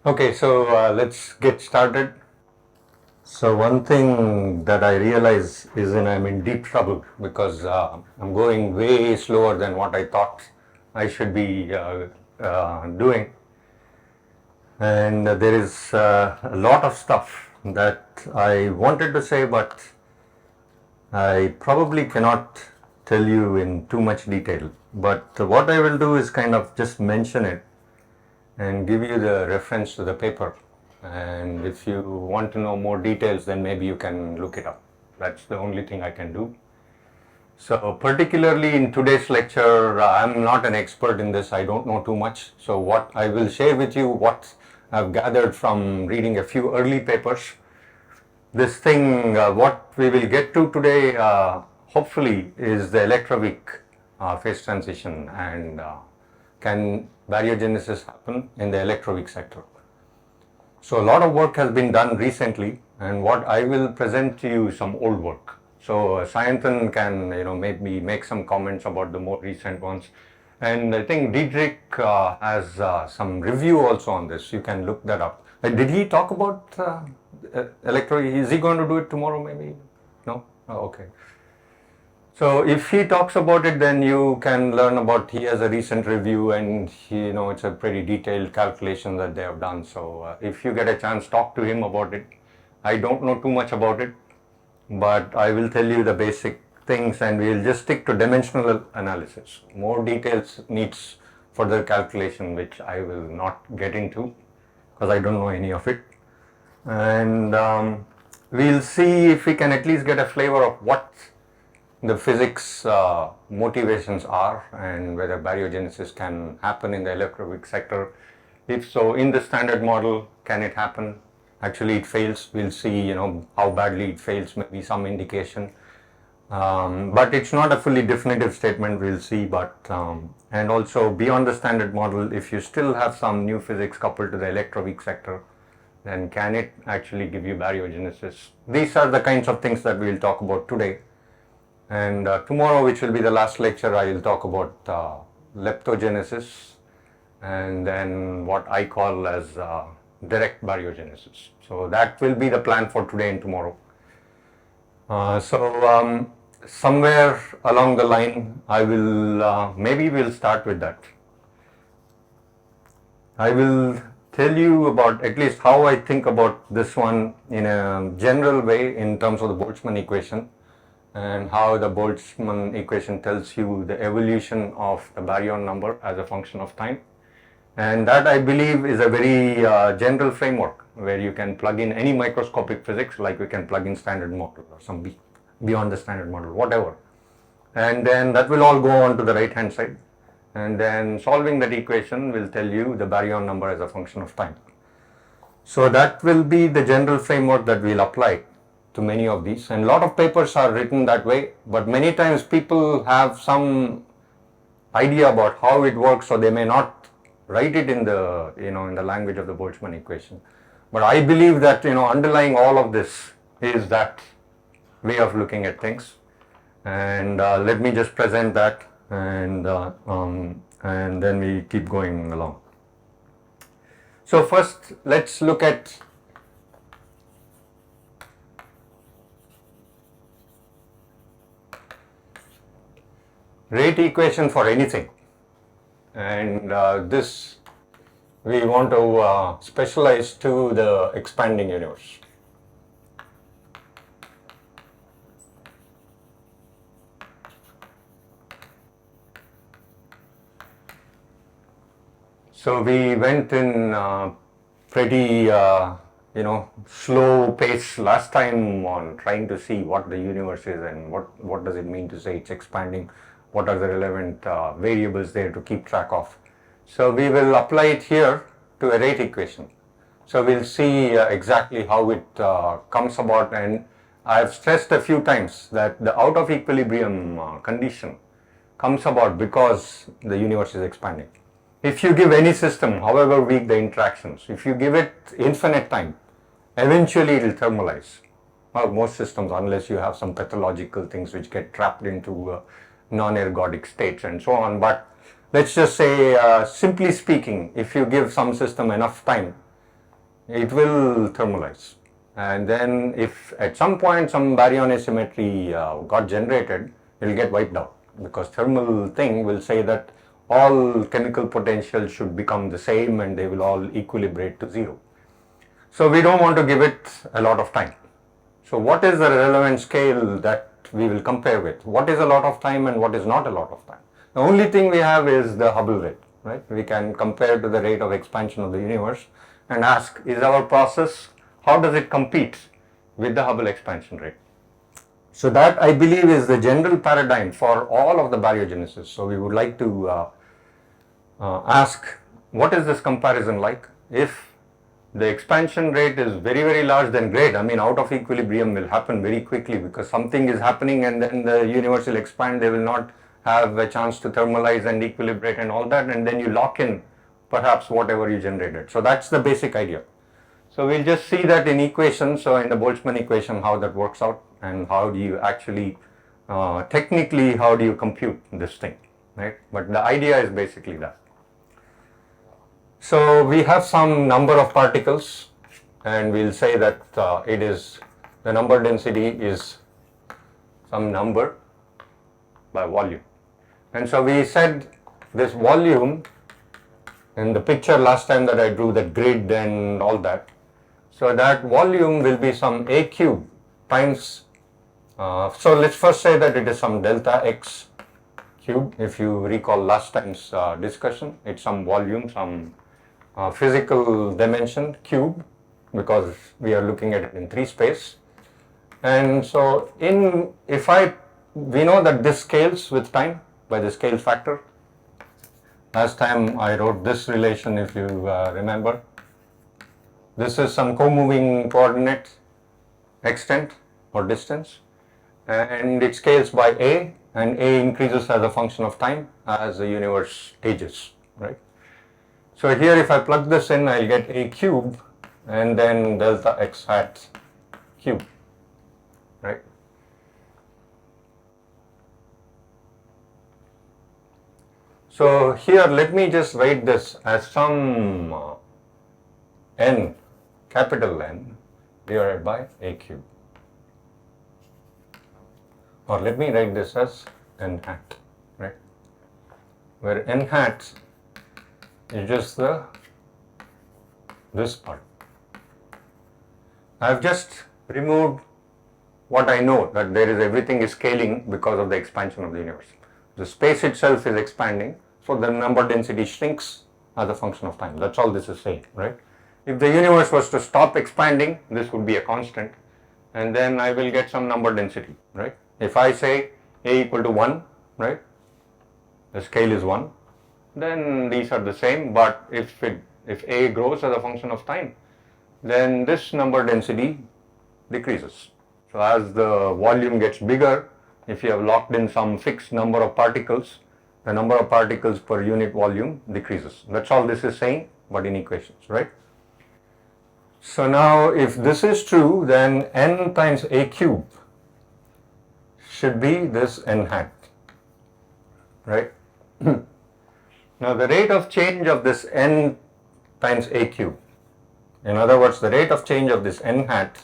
Okay, so let's get started. So one thing that I realize is I'm in deep trouble because I'm going way slower than what I thought I should be doing. And there is a lot of stuff that I wanted to say, but I probably cannot tell you in too much detail. But what I will do is kind of just mention it and give you the reference to the paper. And if you want to know more details, then maybe you can look it up. That's the only thing I can do. So particularly in today's lecture, I'm not an expert in this. I don't know too much. So what I will share with you, what I've gathered from reading a few early papers. This thing, what we will get to today, hopefully, is the electroweak phase transition and can baryogenesis happen in the electroweak sector. So a lot of work has been done recently, and what I will present to you is some old work. So Sayantan can maybe make some comments about the more recent ones, and I think Diedrich has some review also on this. You can look that up. Did he talk about electroweak? Is he going to do it tomorrow? Maybe no. Oh, okay. So if he talks about it, then you can learn about, he has a recent review and it's a pretty detailed calculation that they have done. So if you get a chance, talk to him about it. I don't know too much about it, but I will tell you the basic things and we'll just stick to dimensional analysis. More details needs further calculation, which I will not get into because I don't know any of it. And we'll see if we can at least get a flavor of what the physics motivations are and whether baryogenesis can happen in the electroweak sector. If so, in the standard model, can it happen? Actually, it fails. We'll see, how badly it fails, maybe some indication. But it's not a fully definitive statement, we'll see. But and also beyond the standard model, if you still have some new physics coupled to the electroweak sector, then can it actually give you baryogenesis? These are the kinds of things that we'll talk about today. And tomorrow, which will be the last lecture, I will talk about leptogenesis and then what I call as direct baryogenesis. So that will be the plan for today and tomorrow. Somewhere along the line, I will, maybe we'll start with that. I will tell you about at least how I think about this one in a general way in terms of the Boltzmann equation, and how the Boltzmann equation tells you the evolution of the baryon number as a function of time. And that, I believe, is a very general framework where you can plug in any microscopic physics, like we can plug in standard model or some beyond the standard model, whatever. And then that will all go on to the right hand side. And then solving that equation will tell you the baryon number as a function of time. So that will be the general framework that we'll apply to many of these, and a lot of papers are written that way, but many times people have some idea about how it works, so they may not write it in the in the language of the Boltzmann equation. But I believe that underlying all of this is that way of looking at things, and let me just present that, and then we keep going along. So first, let's look at rate equation for anything, and this we want to specialize to the expanding universe. So we went in pretty slow pace last time on trying to see what the universe is and what does it mean to say it's expanding. What are the relevant variables there to keep track of. So we will apply it here to a rate equation. So we'll see exactly how it comes about, and I've stressed a few times that the out of equilibrium condition comes about because the universe is expanding. If you give any system, however weak the interactions, if you give it infinite time, eventually it will thermalize. Well, most systems, unless you have some pathological things which get trapped into non-ergodic states and so on. But let's just say, simply speaking, if you give some system enough time, it will thermalize. And then if at some point some baryon asymmetry got generated, it will get wiped out, because thermal thing will say that all chemical potentials should become the same and they will all equilibrate to zero. So we don't want to give it a lot of time. So what is the relevant scale that we will compare with? What is a lot of time and what is not a lot of time? The only thing we have is the Hubble rate, right? We can compare to the rate of expansion of the universe and ask, is our process, how does it compete with the Hubble expansion rate? So that, I believe, is the general paradigm for all of the baryogenesis. So we would like to ask, what is this comparison like? If the expansion rate is very, very large, then great. I mean, out of equilibrium will happen very quickly, because something is happening and then the universe will expand. They will not have a chance to thermalize and equilibrate and all that, and then you lock in perhaps whatever you generated. So that's the basic idea. So we'll just see that in equations, so in the Boltzmann equation, how that works out, and how do you actually, technically, how do you compute this thing, right? But the idea is basically that. So we have some number of particles, and we'll say that it is, the number density is some number by volume. And so we said this volume in the picture last time that I drew, that grid and all that. So that volume will be some a cube times, so let's first say that it is some delta x cube. If you recall last time's discussion, it's some volume, some physical dimension cube, because we are looking at it in 3 space. And so we know that this scales with time by the scale factor. Last time I wrote this relation, if you remember. This is some co-moving coordinate extent or distance, and it scales by a, and a increases as a function of time as the universe ages, right? So here if I plug this in, I'll get a cube and then delta x hat cube, right? So here let me just write this as some n, capital N, divided by a cube. Or let me write this as n hat, right? Where n hat is just this part. I have just removed what I know, that there is, everything is scaling because of the expansion of the universe. The space itself is expanding, so the number density shrinks as a function of time. That's all this is saying, right? If the universe was to stop expanding, this would be a constant, and then I will get some number density, right? If I say a equal to 1, right, the scale is 1, then these are the same, but if a grows as a function of time, then this number density decreases. So as the volume gets bigger, if you have locked in some fixed number of particles, the number of particles per unit volume decreases. That's all this is saying, but in equations, right? So now if this is true, then n times a cube should be this n hat, right? Now the rate of change of this n times a cube, in other words, the rate of change of this n hat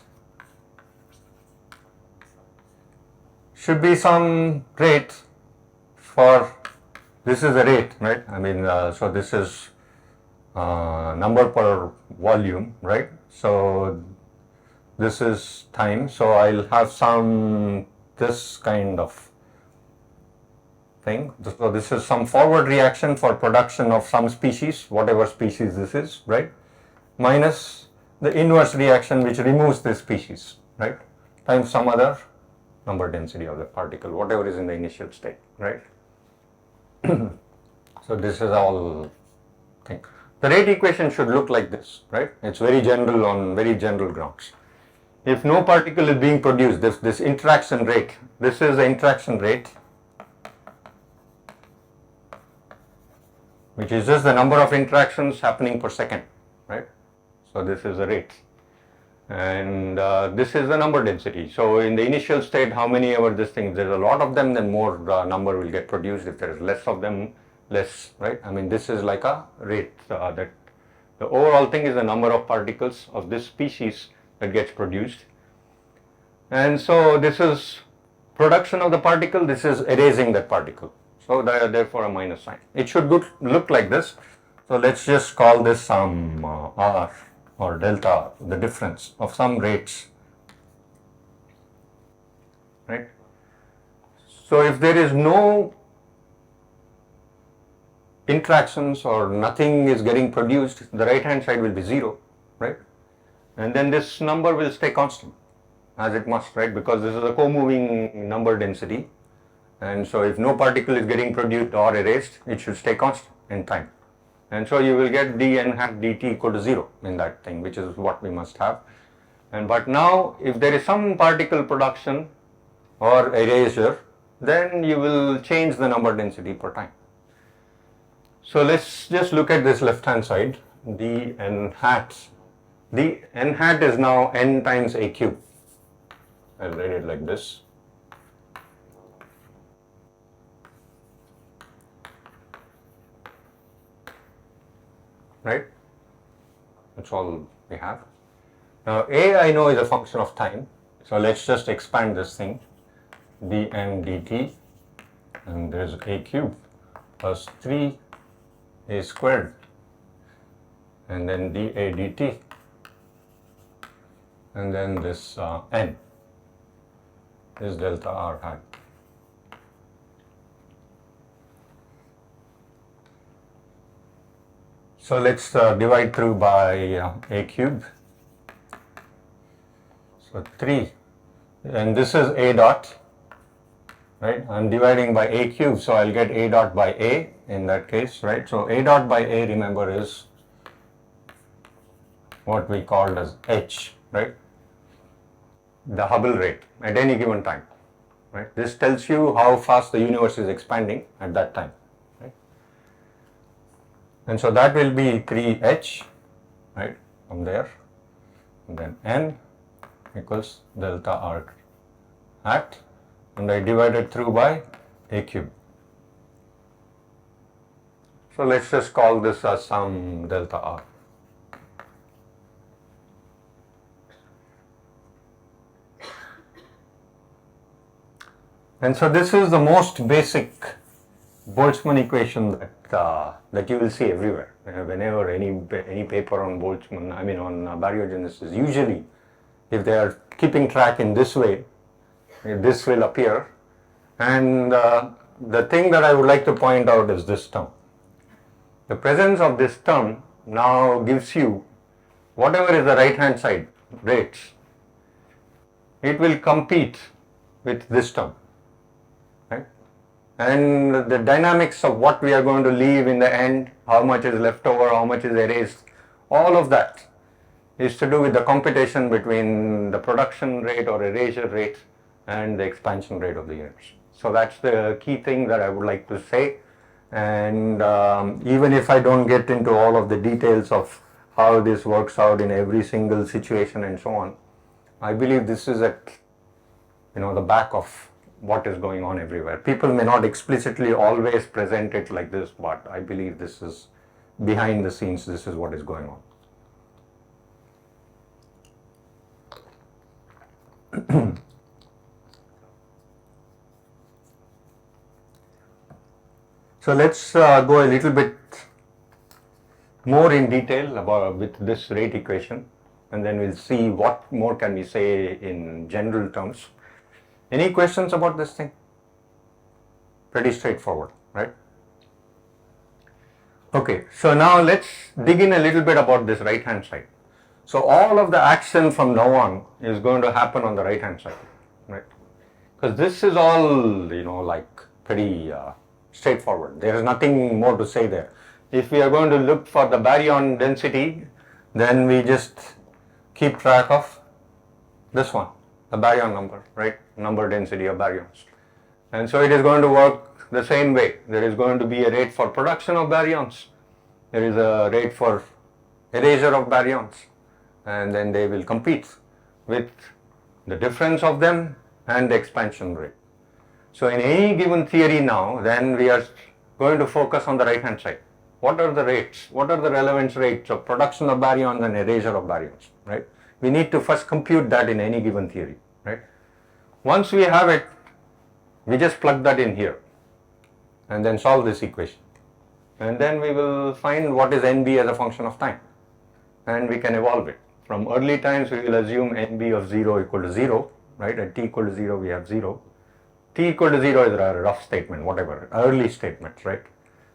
should be some rate for, this is a rate, right? I mean, so this is number per volume, right? So this is time, so I'll have some, this kind of thing. So this is some forward reaction for production of some species, whatever species this is, right? Minus the inverse reaction which removes this species, right? Times some other number density of the particle, whatever is in the initial state, right? So this is all thing. The rate equation should look like this, right? It's very general, on very general grounds. If no particle is being produced, this interaction rate, this is the interaction rate, which is just the number of interactions happening per second, right? So this is the rate, and this is the number density. So in the initial state, how many ever this thing, there's a lot of them, then more number will get produced. If there is less of them, less, right? I mean, this is like a rate that The overall thing is the number of particles of this species that gets produced. And so this is production of the particle, this is erasing that particle. So therefore a minus sign. It should look like this. So let's just call this some R or delta R, the difference of some rates. Right? So if there is no interactions or nothing is getting produced, the right hand side will be 0, right? And then this number will stay constant, as it must, right? Because this is a co-moving number density. And so if no particle is getting produced or erased, it should stay constant in time. And so you will get dn hat dt equal to 0 in that thing, which is what we must have. But now if there is some particle production or erasure, then you will change the number density per time. So let's just look at this left hand side, dn hat. The n hat is now n times a cube. I'll write it like this. Right? That's all we have. Now a I know is a function of time. So let's just expand this thing. dn dt, and there's a cube plus 3a squared, and then dA dt, and then this n is delta r hat. So let's divide through by a cube. So 3, and this is a dot, right? I'm dividing by a cube, so I'll get a dot by a in that case, right? So a dot by a, remember, is what we called as h, right? The Hubble rate at any given time, right? This tells you how fast the universe is expanding at that time, right? And so that will be 3h, right, from there, and then n equals delta r hat, and I divided through by a cube. So let's just call this as some delta r. And so this is the most basic Boltzmann equation that you will see everywhere. Whenever any paper on Boltzmann, on baryogenesis, usually if they are keeping track in this way, this will appear. And the thing that I would like to point out is this term. The presence of this term now gives you whatever is the right hand side rates, it will compete with this term. And the dynamics of what we are going to leave in the end, how much is left over, how much is erased, all of that is to do with the computation between the production rate or erasure rate and the expansion rate of the universe. So that's the key thing that I would like to say. And even if I don't get into all of the details of how this works out in every single situation and so on, I believe this is at the back of what is going on everywhere. People may not explicitly always present it like this, but I believe this is behind the scenes, this is what is going on. So let's go a little bit more in detail with this rate equation, and then we'll see what more can we say in general terms. Any questions about this thing? Pretty straightforward, right? Okay, so now let's dig in a little bit about this right hand side. So all of the action from now on is going to happen on the right hand side, right? Because this is all, pretty straightforward. There is nothing more to say there. If we are going to look for the baryon density, then we just keep track of this one, the baryon number, right? Number density of baryons. And so it is going to work the same way. There is going to be a rate for production of baryons. There is a rate for erasure of baryons. And then they will compete with the difference of them and the expansion rate. So in any given theory now, then we are going to focus on the right hand side. what are the rates, what are the relevance rates of production of baryons and erasure of baryons, right? We need to first compute that in any given theory, right? Once we have it, we just plug that in here and then solve this equation. And then we will find what is NB as a function of time, and we can evolve it. From early times, we will assume NB of 0 equal to 0, right? At t equal to 0, we have 0. T equal to 0 is a rough statement, whatever, early statements, right?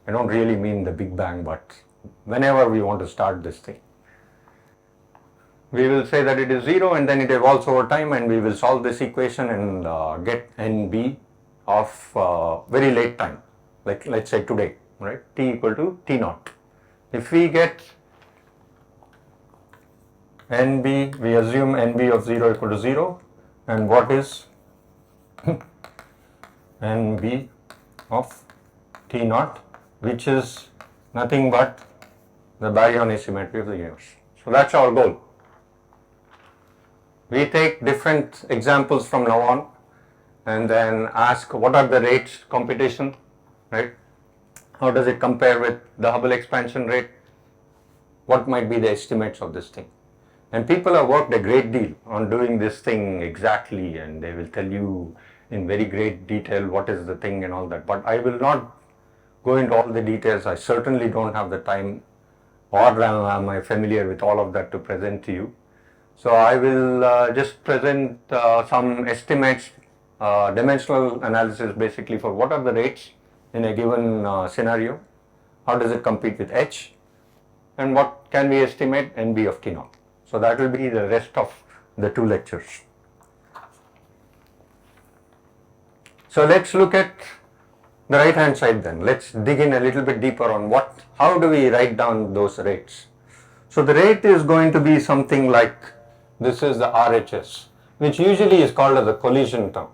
I don't really mean the Big Bang, but whenever we want to start this thing, we will say that it is 0 and then it evolves over time, and we will solve this equation and get NB of very late time, like let's say today, right? T equal to T naught. If we get NB, we assume NB of 0 equal to 0, and what is NB of T naught, which is nothing but the baryon asymmetry of the universe. So that's our goal. We take different examples from now on and then ask what are the rates computation, right? How does it compare with the Hubble expansion rate? What might be the estimates of this thing? And people have worked a great deal on doing this thing exactly, and they will tell you in very great detail what is the thing and all that. But I will not go into all the details. I certainly don't have the time, or am I familiar with all of that to present to you. So I will just present some estimates, dimensional analysis basically for what are the rates in a given scenario, how does it compete with H, and what can we estimate NB of T naught. So that will be the rest of the 2 lectures. So let's look at the right hand side then. Let's dig in a little bit deeper on how do we write down those rates. So the rate is going to be something like, this is the RHS, which usually is called as the collision term.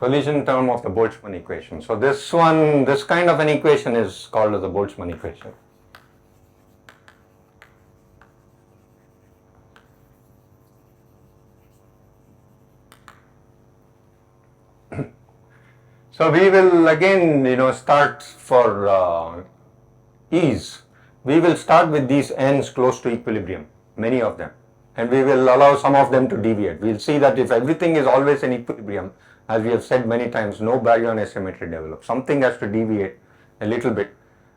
Collision term of the Boltzmann equation. So this kind of an equation is called as the Boltzmann equation. So we will again, start for ease. We will start with these n's close to equilibrium, many of them, and we will allow some of them to deviate. We'll see that if everything is always in equilibrium, as we have said many times, no baryon asymmetry develops. Something has to deviate a little bit,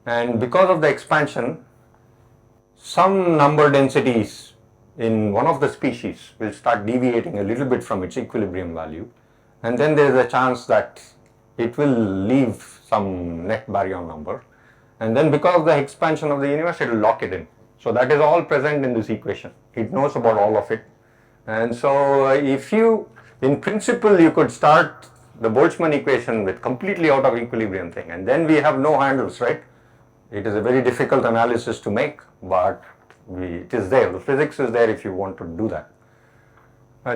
and because of the expansion, some number densities in one of the species will start deviating a little bit from its equilibrium value, and then there is a chance that it will leave some net baryon number, and then because of the expansion of the universe, it will lock it in. So that is all present in this equation. It knows about all of it. And so in principle, you could start the Boltzmann equation with completely out of equilibrium thing, and then we have no handles, right? It is a very difficult analysis to make, but it is there. The physics is there if you want to do that.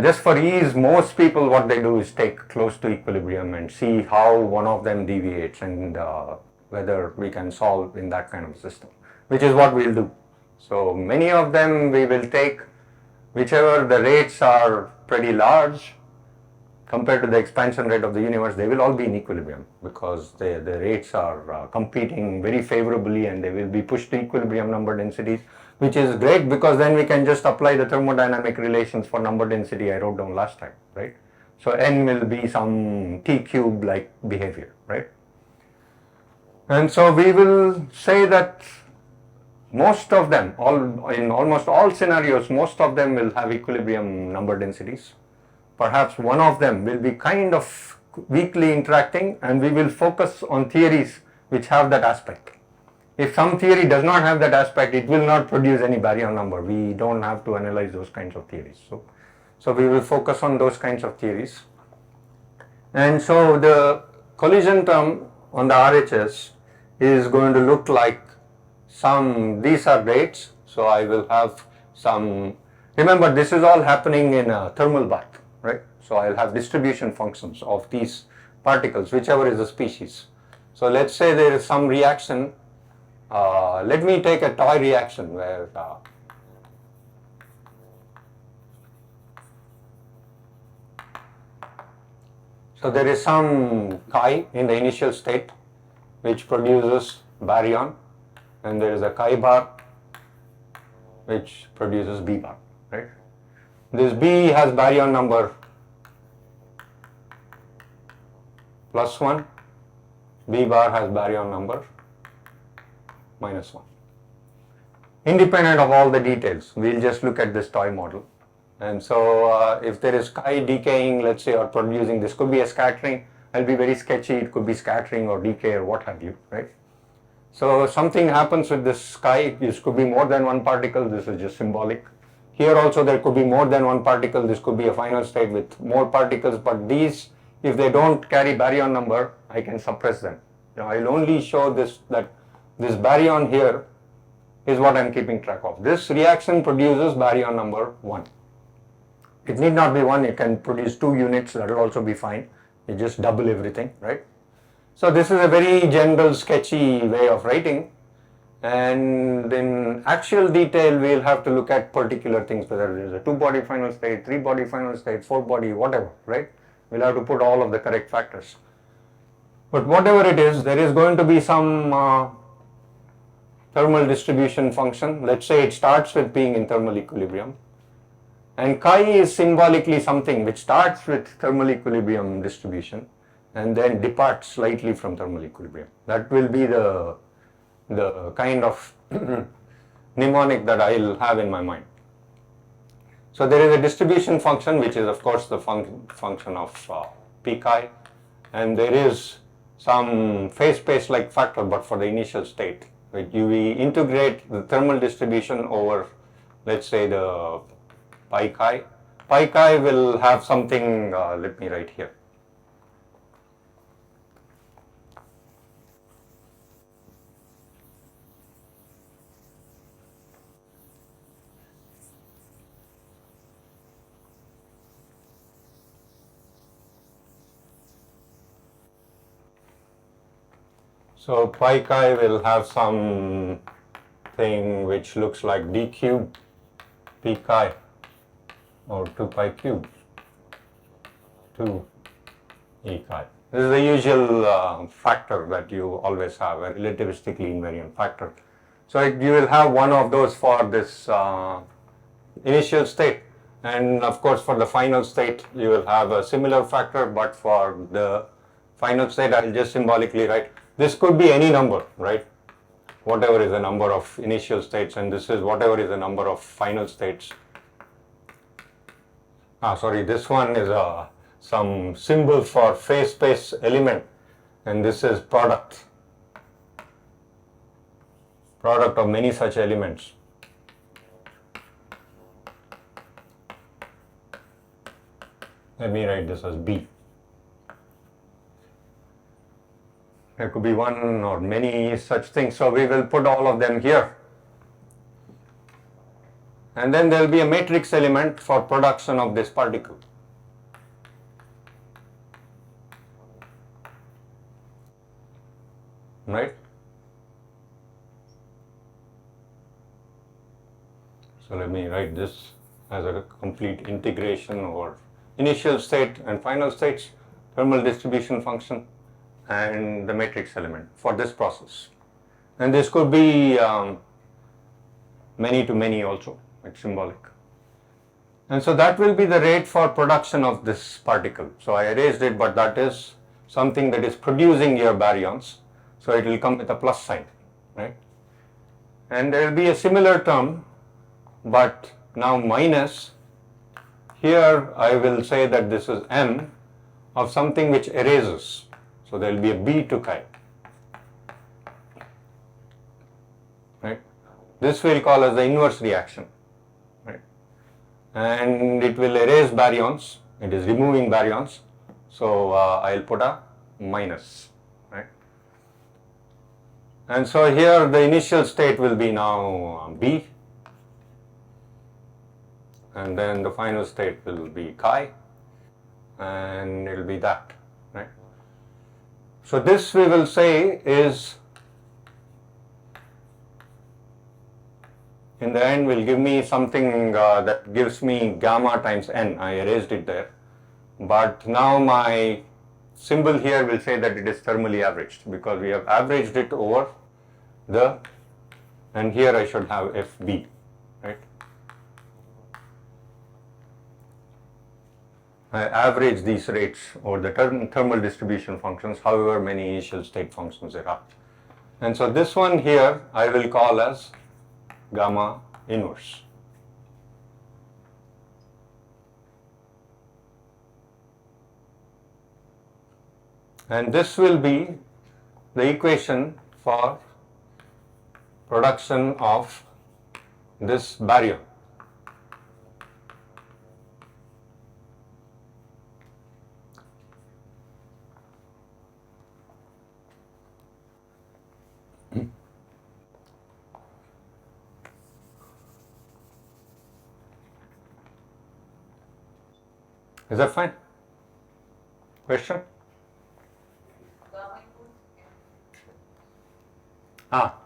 Just for ease, most people what they do is take close to equilibrium and see how one of them deviates and whether we can solve in that kind of system, which is what we'll do. So many of them we will take whichever the rates are pretty large compared to the expansion rate of the universe, they will all be in equilibrium because the rates are competing very favorably, and they will be pushed to equilibrium number densities, which is great because then we can just apply the thermodynamic relations for number density I wrote down last time, right? So n will be some t cube like behavior, right? And so we will say that most of them, in almost all scenarios, most of them will have equilibrium number densities. Perhaps one of them will be kind of weakly interacting, and we will focus on theories which have that aspect. If some theory does not have that aspect, it will not produce any baryon number. We don't have to analyze those kinds of theories. So we will focus on those kinds of theories. And so the collision term on the RHS is going to look like these are rates. So I will have some, remember this is all happening in a thermal bath, right? So I'll have distribution functions of these particles, whichever is the species. So let's say there is some reaction. Let me take a toy reaction where So there is some chi in the initial state which produces baryon, and there is a chi bar which produces B bar, right? This B has baryon number +1, B bar has baryon number -1. Independent of all the details, we'll just look at this toy model. And so if there is chi decaying, let's say, or producing, this could be a scattering, it'll be very sketchy, it could be scattering or decay or what have you, right? So something happens with this chi, this could be more than one particle, this is just symbolic. Here also there could be more than one particle, this could be a final state with more particles, but these, if they don't carry baryon number, I can suppress them. Now I'll only show this, that this baryon here is what I'm keeping track of. This reaction produces baryon number 1. It need not be 1, it can produce 2 units, that will also be fine. You just double everything, right? So this is a very general sketchy way of writing, and in actual detail we'll have to look at particular things, whether there is a 2-body final state, 3-body final state, 4-body, whatever, right? We'll have to put all of the correct factors. But whatever it is, there is going to be some thermal distribution function. Let's say it starts with being in thermal equilibrium. And chi is symbolically something which starts with thermal equilibrium distribution and then departs slightly from thermal equilibrium. That will be the kind of mnemonic that I'll have in my mind. So there is a distribution function which is of course the function of p chi, and there is some phase space like factor but for the initial state. We integrate the thermal distribution over, let's say, the pi chi. Pi chi will have something, let me write here. So pi chi will have some thing which looks like d cube p chi, or 2 pi cube 2 e chi. This is the usual factor that you always have, a relativistically invariant factor. So you will have one of those for this initial state, and of course for the final state you will have a similar factor, but for the final state I will just symbolically write. This could be any number, right? Whatever is the number of initial states, and this is whatever is the number of final states. This one is some symbol for phase space element, and this is product of many such elements. Let me write this as B. There could be one or many such things, so we will put all of them here. And then there will be a matrix element for production of this particle. Right? So let me write this as a complete integration over initial state and final states, thermal distribution function, and the matrix element for this process. And this could be many to many also, it's symbolic. And so that will be the rate for production of this particle. So I erased it, but that is something that is producing your baryons. So it will come with a plus sign, right? And there will be a similar term, but now minus. Here I will say that this is M of something which erases. So there will be a B to chi, right? This we'll call as the inverse reaction, right? And it will erase baryons, it is removing baryons. So I'll put a minus, right? And so here the initial state will be now B, and then the final state will be chi, and it will be that, right? So this we will say is, in the end, will give me something that gives me gamma times n. I erased it there, but now my symbol here will say that it is thermally averaged because we have averaged it over the, and here I should have FB, right? I average these rates over the thermal distribution functions, however many initial state functions there are. And so this one here I will call as gamma inverse. And this will be the equation for production of this baryon. Is that fine? Question?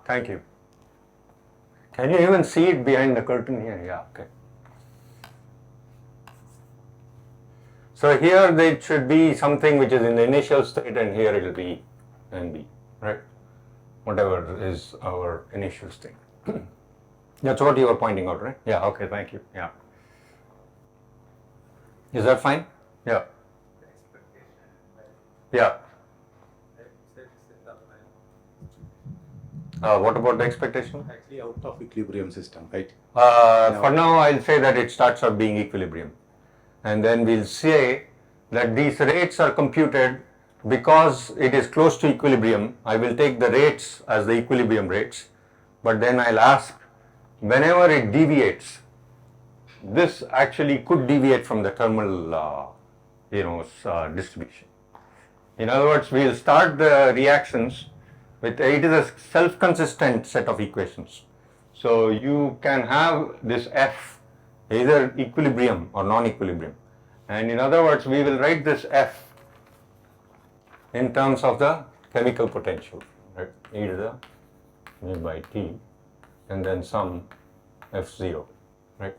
Thank you. Can you even see it behind the curtain here? Yeah, okay. So here there should be something which is in the initial state and here it will be E and B, right? Whatever is our initial state. That's what you were pointing out, right? Yeah, okay, thank you. Yeah. Is that fine? Yeah. Yeah. What about the expectation? Actually out of equilibrium system, right? For now, I'll say that it starts out being equilibrium. And then we'll say that these rates are computed because it is close to equilibrium. I will take the rates as the equilibrium rates, but then I'll ask whenever it deviates, this actually could deviate from the thermal distribution. In other words, we'll start the reactions with, it is a self-consistent set of equations. So you can have this F either equilibrium or non-equilibrium. And in other words, we will write this F in terms of the chemical potential, right? E to the V by T and then some F0, right?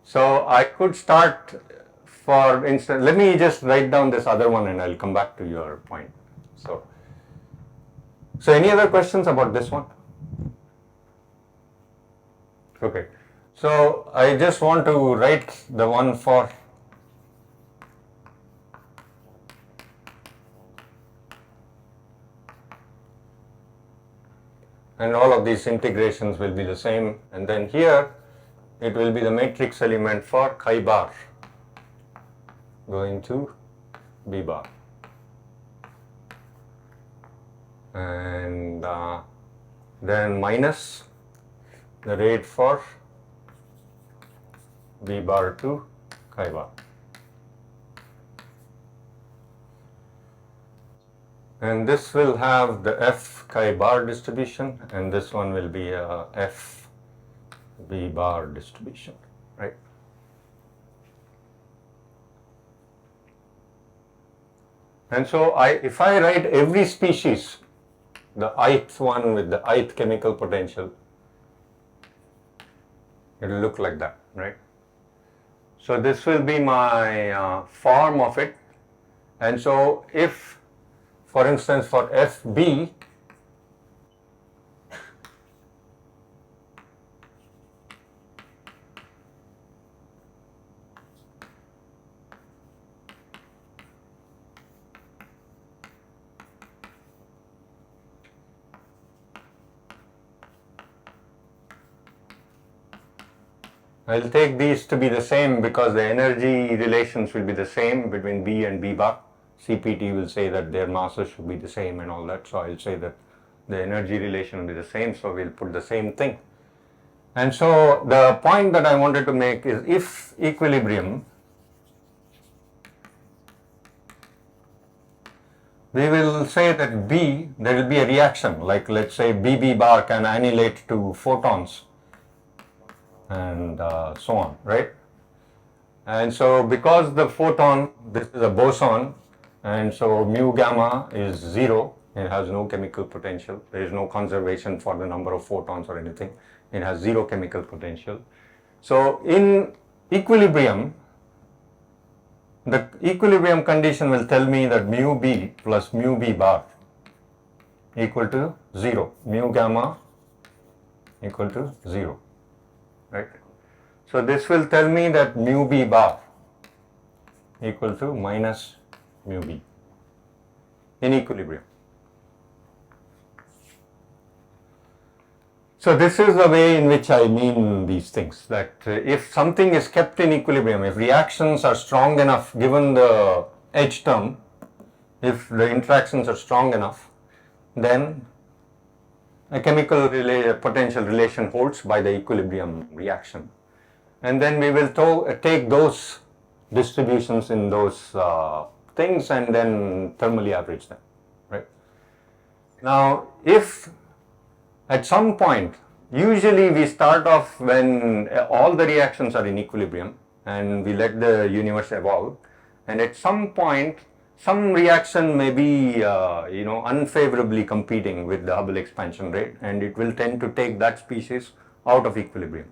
So I could start, for instance, let me just write down this other one and I'll come back to your point. So any other questions about this one? Okay, so I just want to write the one for and all of these integrations will be the same, and then here it will be the matrix element for chi bar going to B bar. And then minus the rate for B bar to chi bar. And this will have the F chi bar distribution, and this one will be a F B bar distribution, right? And so if I write every species, the ith one with the ith chemical potential, it will look like that, right? So this will be my form of it. And so if, for instance, for FB, I'll take these to be the same because the energy relations will be the same between B and B bar. CPT will say that their masses should be the same and all that. So I'll say that the energy relation will be the same. So we'll put the same thing. And so the point that I wanted to make is if equilibrium, we will say that B, there will be a reaction, like let's say BB bar can annihilate to photons and so on, right? And so because the photon, this is a boson, and so mu gamma is 0, it has no chemical potential, there is no conservation for the number of photons or anything, it has 0 chemical potential. So in equilibrium, the equilibrium condition will tell me that mu b plus mu b bar equal to 0, mu gamma equal to 0, right? So this will tell me that mu b bar equal to minus mu b in equilibrium. So this is the way in which I mean these things, that if something is kept in equilibrium, if reactions are strong enough given the H term, if the interactions are strong enough, then a chemical potential relation holds by the equilibrium reaction. And then we will take those distributions in those things and then thermally average them, right? Now, if at some point, usually we start off when all the reactions are in equilibrium and we let the universe evolve, and at some point some reaction may be unfavorably competing with the Hubble expansion rate, and it will tend to take that species out of equilibrium.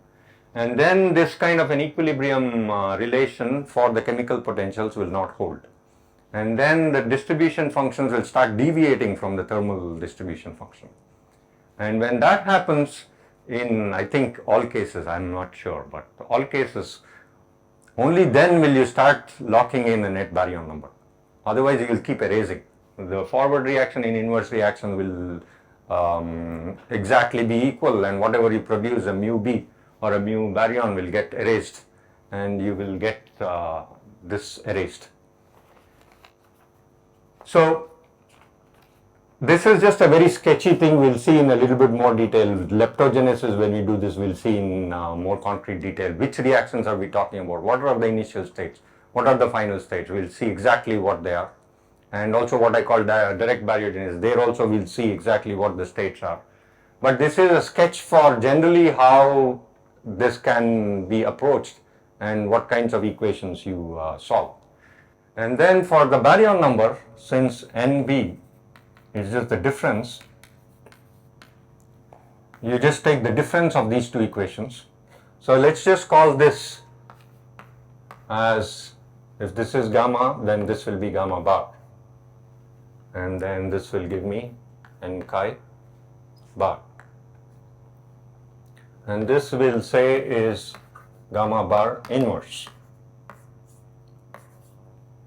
And then this kind of an equilibrium relation for the chemical potentials will not hold. And then the distribution functions will start deviating from the thermal distribution function. And when that happens, in I think all cases, I'm not sure, but all cases, only then will you start locking in a net baryon number. Otherwise, you will keep erasing. The forward reaction in inverse reaction will exactly be equal, and whatever you produce, a mu b or a mu baryon, will get erased, and you will get this erased. So this is just a very sketchy thing. We'll see in a little bit more detail. Leptogenesis, when we do this, we'll see in more concrete detail which reactions are we talking about, what are the initial states, what are the final states. We'll see exactly what they are. And also what I call direct baryogenesis, there also we'll see exactly what the states are. But this is a sketch for generally how this can be approached and what kinds of equations you solve. And then for the baryon number, since NB is just the difference, you just take the difference of these two equations. So let's just call this as, if this is gamma, then this will be gamma bar, and then this will give me n chi bar, and this will say is gamma bar inverse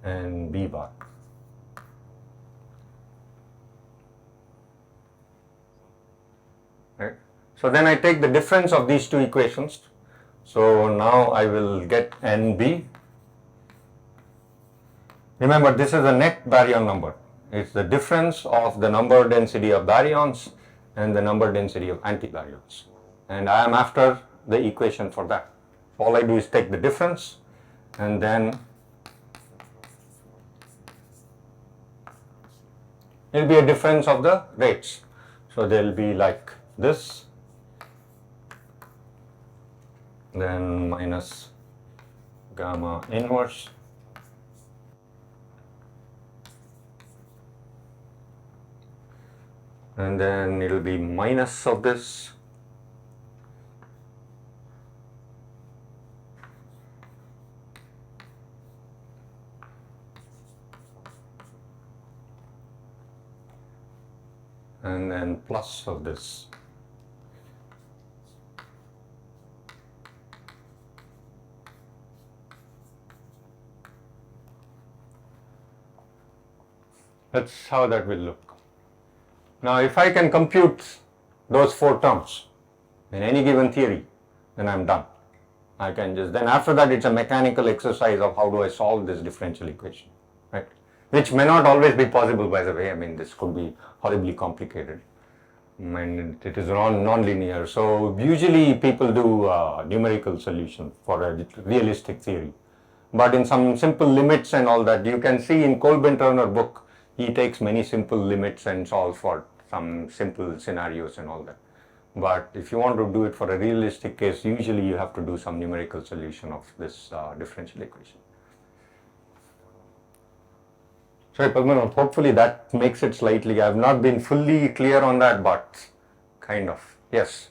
and b bar. Right? So then I take the difference of these two equations. So now I will get NB. Remember, this is a net baryon number. It's the difference of the number density of baryons and the number density of antibaryons. And I am after the equation for that. All I do is take the difference and then it will be a difference of the rates. So they will be like this, then minus gamma inverse, and then it will be minus of this, and then plus of this. That's how that will look. Now, if I can compute those four terms in any given theory, then I'm done. I can just, then after that it's a mechanical exercise of how do I solve this differential equation, right? Which may not always be possible, by the way. I mean, this could be horribly complicated and it is non-linear. So usually people do numerical solution for a realistic theory. But in some simple limits and all that, you can see in Kolben-Turner book, he takes many simple limits and solves for some simple scenarios and all that. But if you want to do it for a realistic case, usually you have to do some numerical solution of this differential equation. Sorry, Padmanabhan, hopefully that makes it slightly, I have not been fully clear on that, but kind of, yes.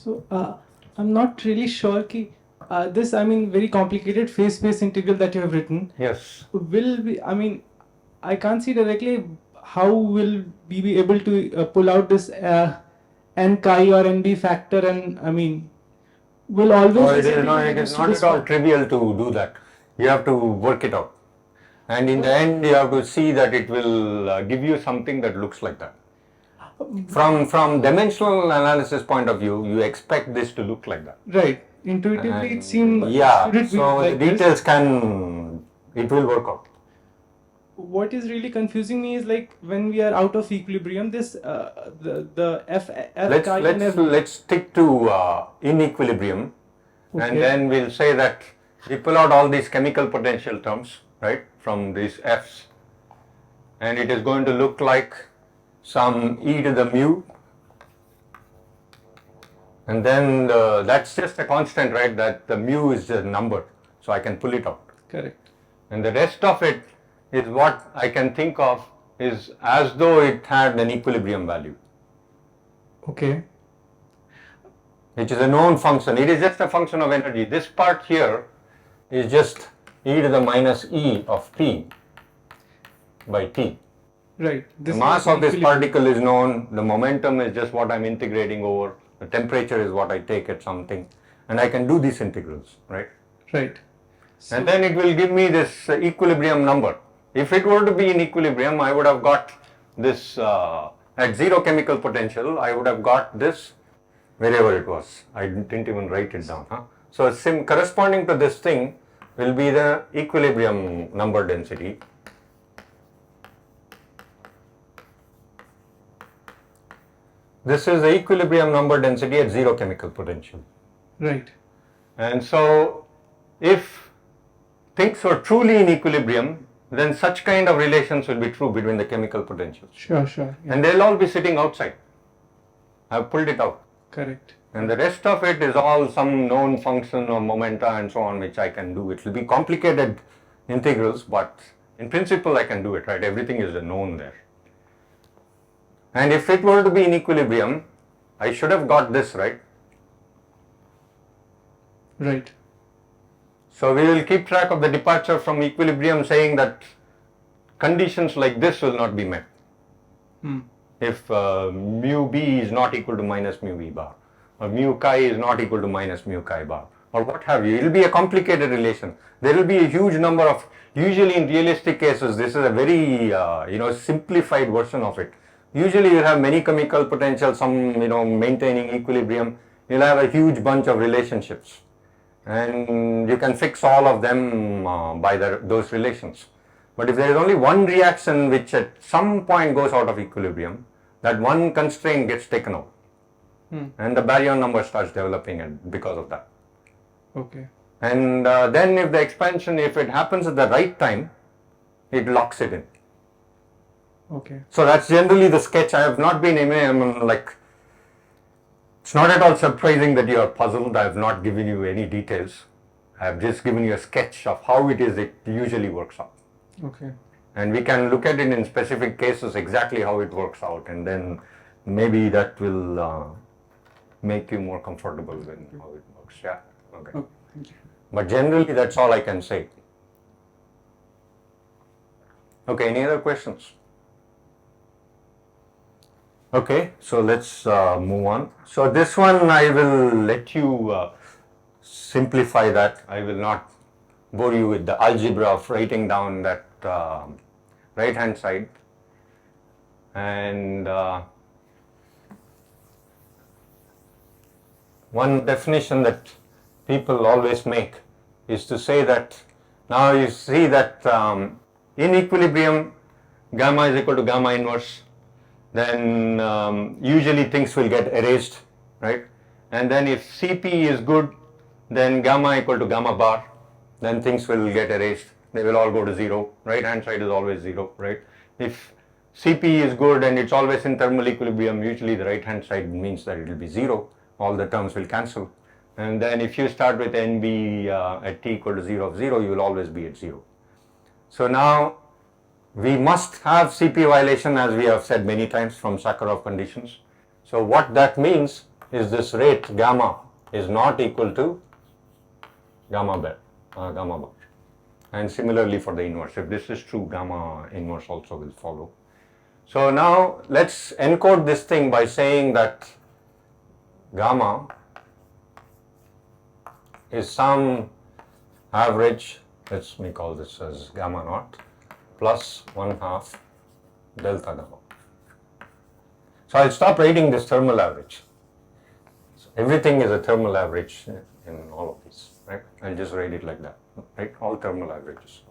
So I'm not really sure ki, this, I mean, very complicated phase space integral that you have written Yes. will be, I mean, I can't see directly how will we be able to pull out this n chi or nb factor, and I mean, will always No, this it integral is reduce to not this at all form? trivial to do that. You have to work it out. And in the end, you have to see that it will give you something that looks like that. From dimensional analysis point of view, you expect this to look like that. Right. Intuitively, it seems Yeah, should it be so like the this? details it will work out. What is really confusing me is like when we are out of equilibrium, this the f chi and f. Let's stick to in equilibrium, Okay. and then we'll say that we pull out all these chemical potential terms, right, from these f's, and it is going to look like some e to the mu, and then that's just a constant, right? That the mu is a number, so I can pull it out. Correct. And the rest of it is what I can think of is as though it had an equilibrium value, Okay. which is a known function. It is just a function of energy. This part here is just e to the minus e of t by t. Right. The mass of this particle is known, the momentum is just what I'm integrating over, the temperature is what I take at something, and I can do these integrals, right? Right. So, And then it will give me this equilibrium number. If it were to be in equilibrium, I would have got this, at zero chemical potential, I would have got this wherever it was. I didn't even write it down. Huh? So corresponding to this thing will be the equilibrium number density. This is the equilibrium number density at zero chemical potential. right. And so if things were truly in equilibrium, then such kind of relations will be true between the chemical potentials. Sure. Sure. Yeah. And they'll all be sitting outside. I've pulled it out. Correct. And the rest of it is all some known function or momenta and so on, which I can do. It will be complicated integrals, but in principle I can do it, right? Everything is a known there. And if it were to be in equilibrium, I should have got this, right? Right. So we will keep track of the departure from equilibrium, saying that conditions like this will not be met. If mu b is not equal to minus mu v bar, or mu chi is not equal to minus mu chi bar, or what have you. It will be a complicated relation. There will be a huge number of, usually in realistic cases, this is a very simplified version of it. Usually you have many chemical potentials, some maintaining equilibrium. You'll have a huge bunch of relationships, and you can fix all of them by those relations. But if there is only one reaction which at some point goes out of equilibrium, that one constraint gets taken out, and the baryon number starts developing because of that. Okay. And then if the expansion, if it happens at the right time, it locks it in. Okay. So that's generally the sketch. I have not been it's not at all surprising that you are puzzled. I have not given you any details. I have just given you a sketch of how it usually works out. Okay. And we can look at it in specific cases exactly how it works out, and then maybe that will make you more comfortable with how it works. Yeah. Okay. Okay. Thank you. But generally, that's all I can say. Okay. Any other questions? Okay. So let's move on. So this one I will let you simplify that. I will not bore you with the algebra of writing down that right hand side. And one definition that people always make is to say that now you see that in equilibrium gamma is equal to gamma inverse, then usually things will get erased, right? And then if Cp is good, then gamma equal to gamma bar, then things will get erased. They will all go to zero. Right hand side is always zero, right? If Cp is good and it's always in thermal equilibrium, usually the right hand side means that it will be zero. All the terms will cancel. And then if you start with Nb at t equal to 0 of 0, you will always be at 0. So now we must have Cp violation, as we have said many times, from Sakharov conditions. So what that means is this rate gamma is not equal to gamma bar. And similarly for the inverse, if this is true, gamma inverse also will follow. So now let's encode this thing by saying that gamma is some average, let me call this as gamma naught, plus 1/2 delta gamma. So I'll stop writing this thermal average. So everything is a thermal average in all of these, right? I'll just write it like that, right? All thermal averages.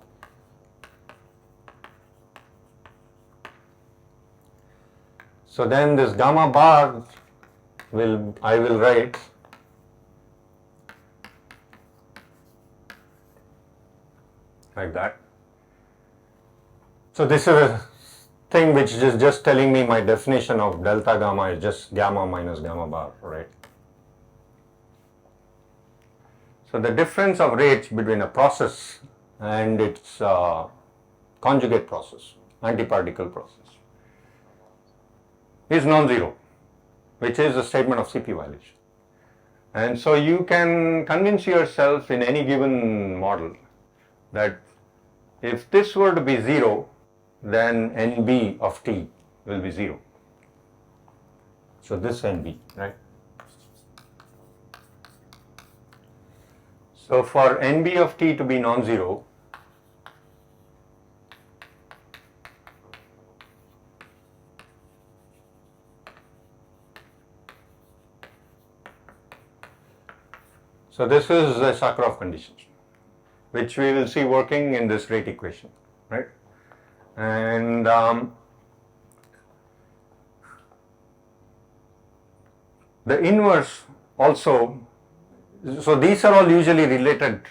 So then this gamma bar I will write like that. So this is a thing which is just telling me my definition of delta gamma is just gamma minus gamma bar, right? So the difference of rates between a process and its conjugate process, antiparticle process, is non-zero, which is a statement of CP violation. And so you can convince yourself in any given model that if this were to be 0, then NB of T will be 0. So this NB, right? So for NB of T to be non-zero, so this is the Sakharov conditions, which we will see working in this rate equation, right? And the inverse also, so these are all usually related,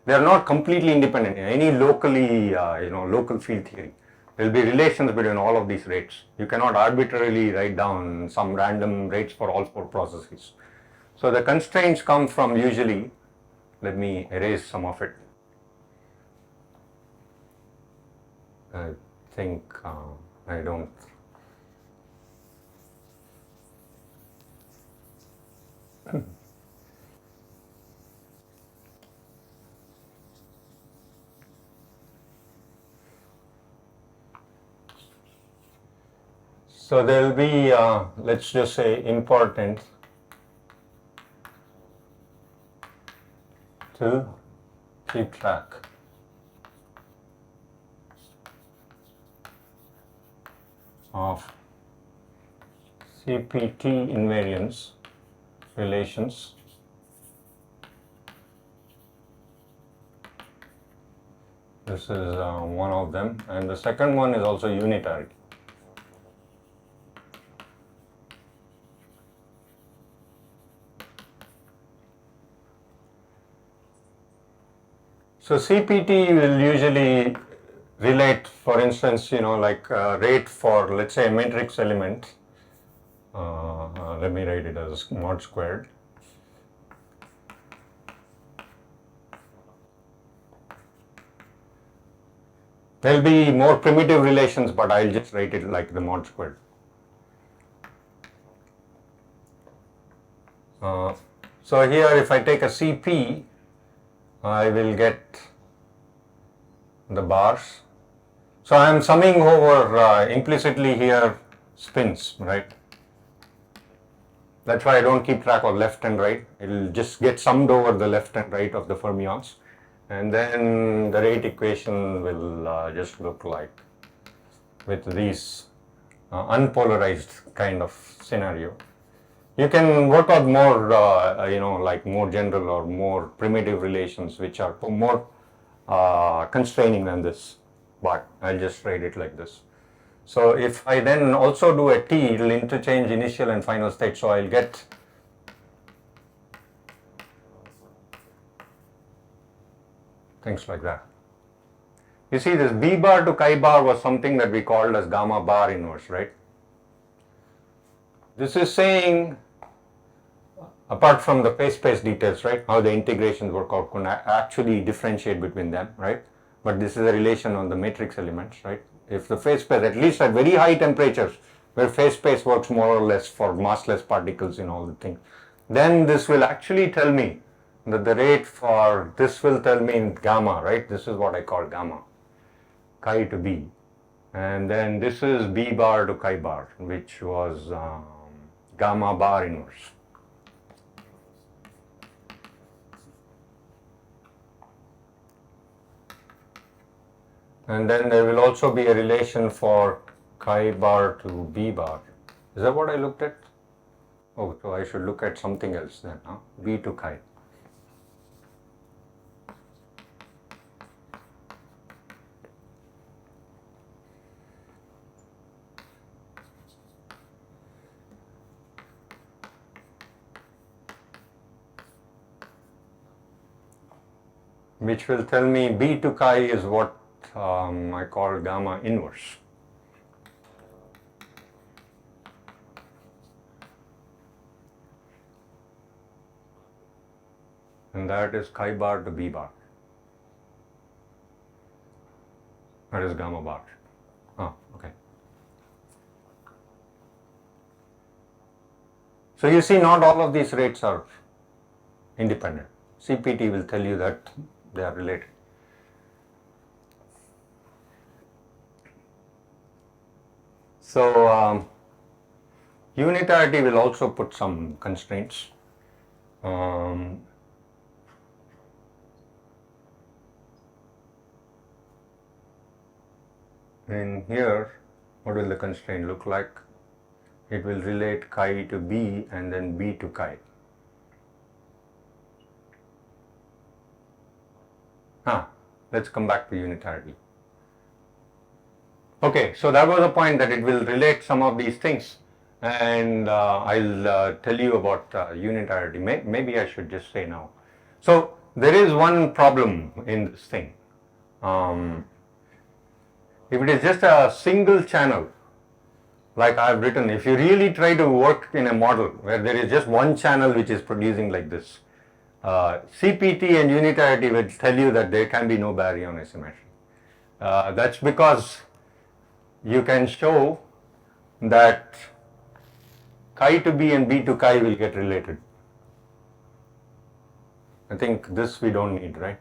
they are not completely independent. In any locally, local field theory, there will be relations between all of these rates. You cannot arbitrarily write down some random rates for all 4 processes. So the constraints come from usually, let me erase some of it. I think I don't. So there will be, let's just say, important to keep track of CPT invariance relations this is one of them, and the second one is also unitarity. So CPT will usually relate, for instance, like rate for, let's say, a matrix element. Let me write it as mod squared. There will be more primitive relations, but I'll just write it like the mod squared. So here, if I take a CP, I will get the bars. So I am summing over implicitly here spins, right? That's why I don't keep track of left and right. It will just get summed over the left and right of the fermions. And then the rate equation will just look like with these unpolarized kind of scenario. You can work out more, like more general or more primitive relations which are more constraining than this, but I'll just write it like this. So if I then also do a T, it will interchange initial and final state, so I'll get things like that. You see, this B bar to chi bar was something that we called as gamma bar inverse, right? This is saying, apart from the phase space details, right, how the integrations work out, can actually differentiate between them, right? But this is a relation on the matrix elements, right? If the phase space, at least at very high temperatures, where phase space works more or less for massless particles in all the things. Then this will actually tell me that the rate for this will tell me in gamma, right? This is what I call gamma, chi to b. And then this is b bar to chi bar, which was gamma bar inverse. And then there will also be a relation for chi bar to b bar. Is that what I looked at? Oh, so I should look at something else then, huh? B to chi. Which will tell me B to chi is what I call gamma inverse. And that is chi bar to B bar. That is gamma bar. Oh, okay. So you see, not all of these rates are independent. CPT will tell you that they are related. So unitarity will also put some constraints. In here, what will the constraint look like? It will relate chi to B and then B to chi. Let's come back to unitarity. Okay, so that was the point, that it will relate some of these things, and I'll tell you about unitarity. Maybe I should just say now. So there is one problem in this thing. If it is just a single channel, like I've written, if you really try to work in a model where there is just one channel which is producing like this, CPT and unitarity will tell you that there can be no baryon asymmetry. That's because you can show that chi to B and B to chi will get related. I think this we don't need, right?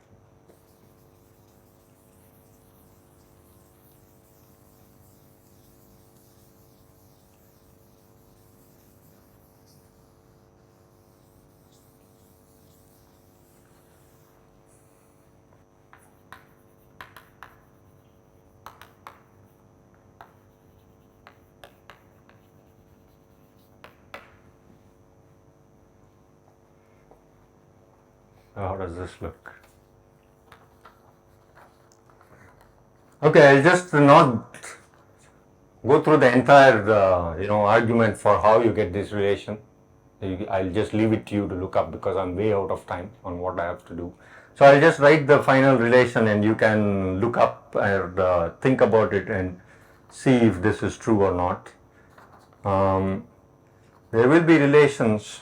How does this look? Okay, I'll just not go through the entire argument for how you get this relation. I'll just leave it to you to look up because I'm way out of time on what I have to do. So I'll just write the final relation and you can look up and think about it and see if this is true or not. There will be relations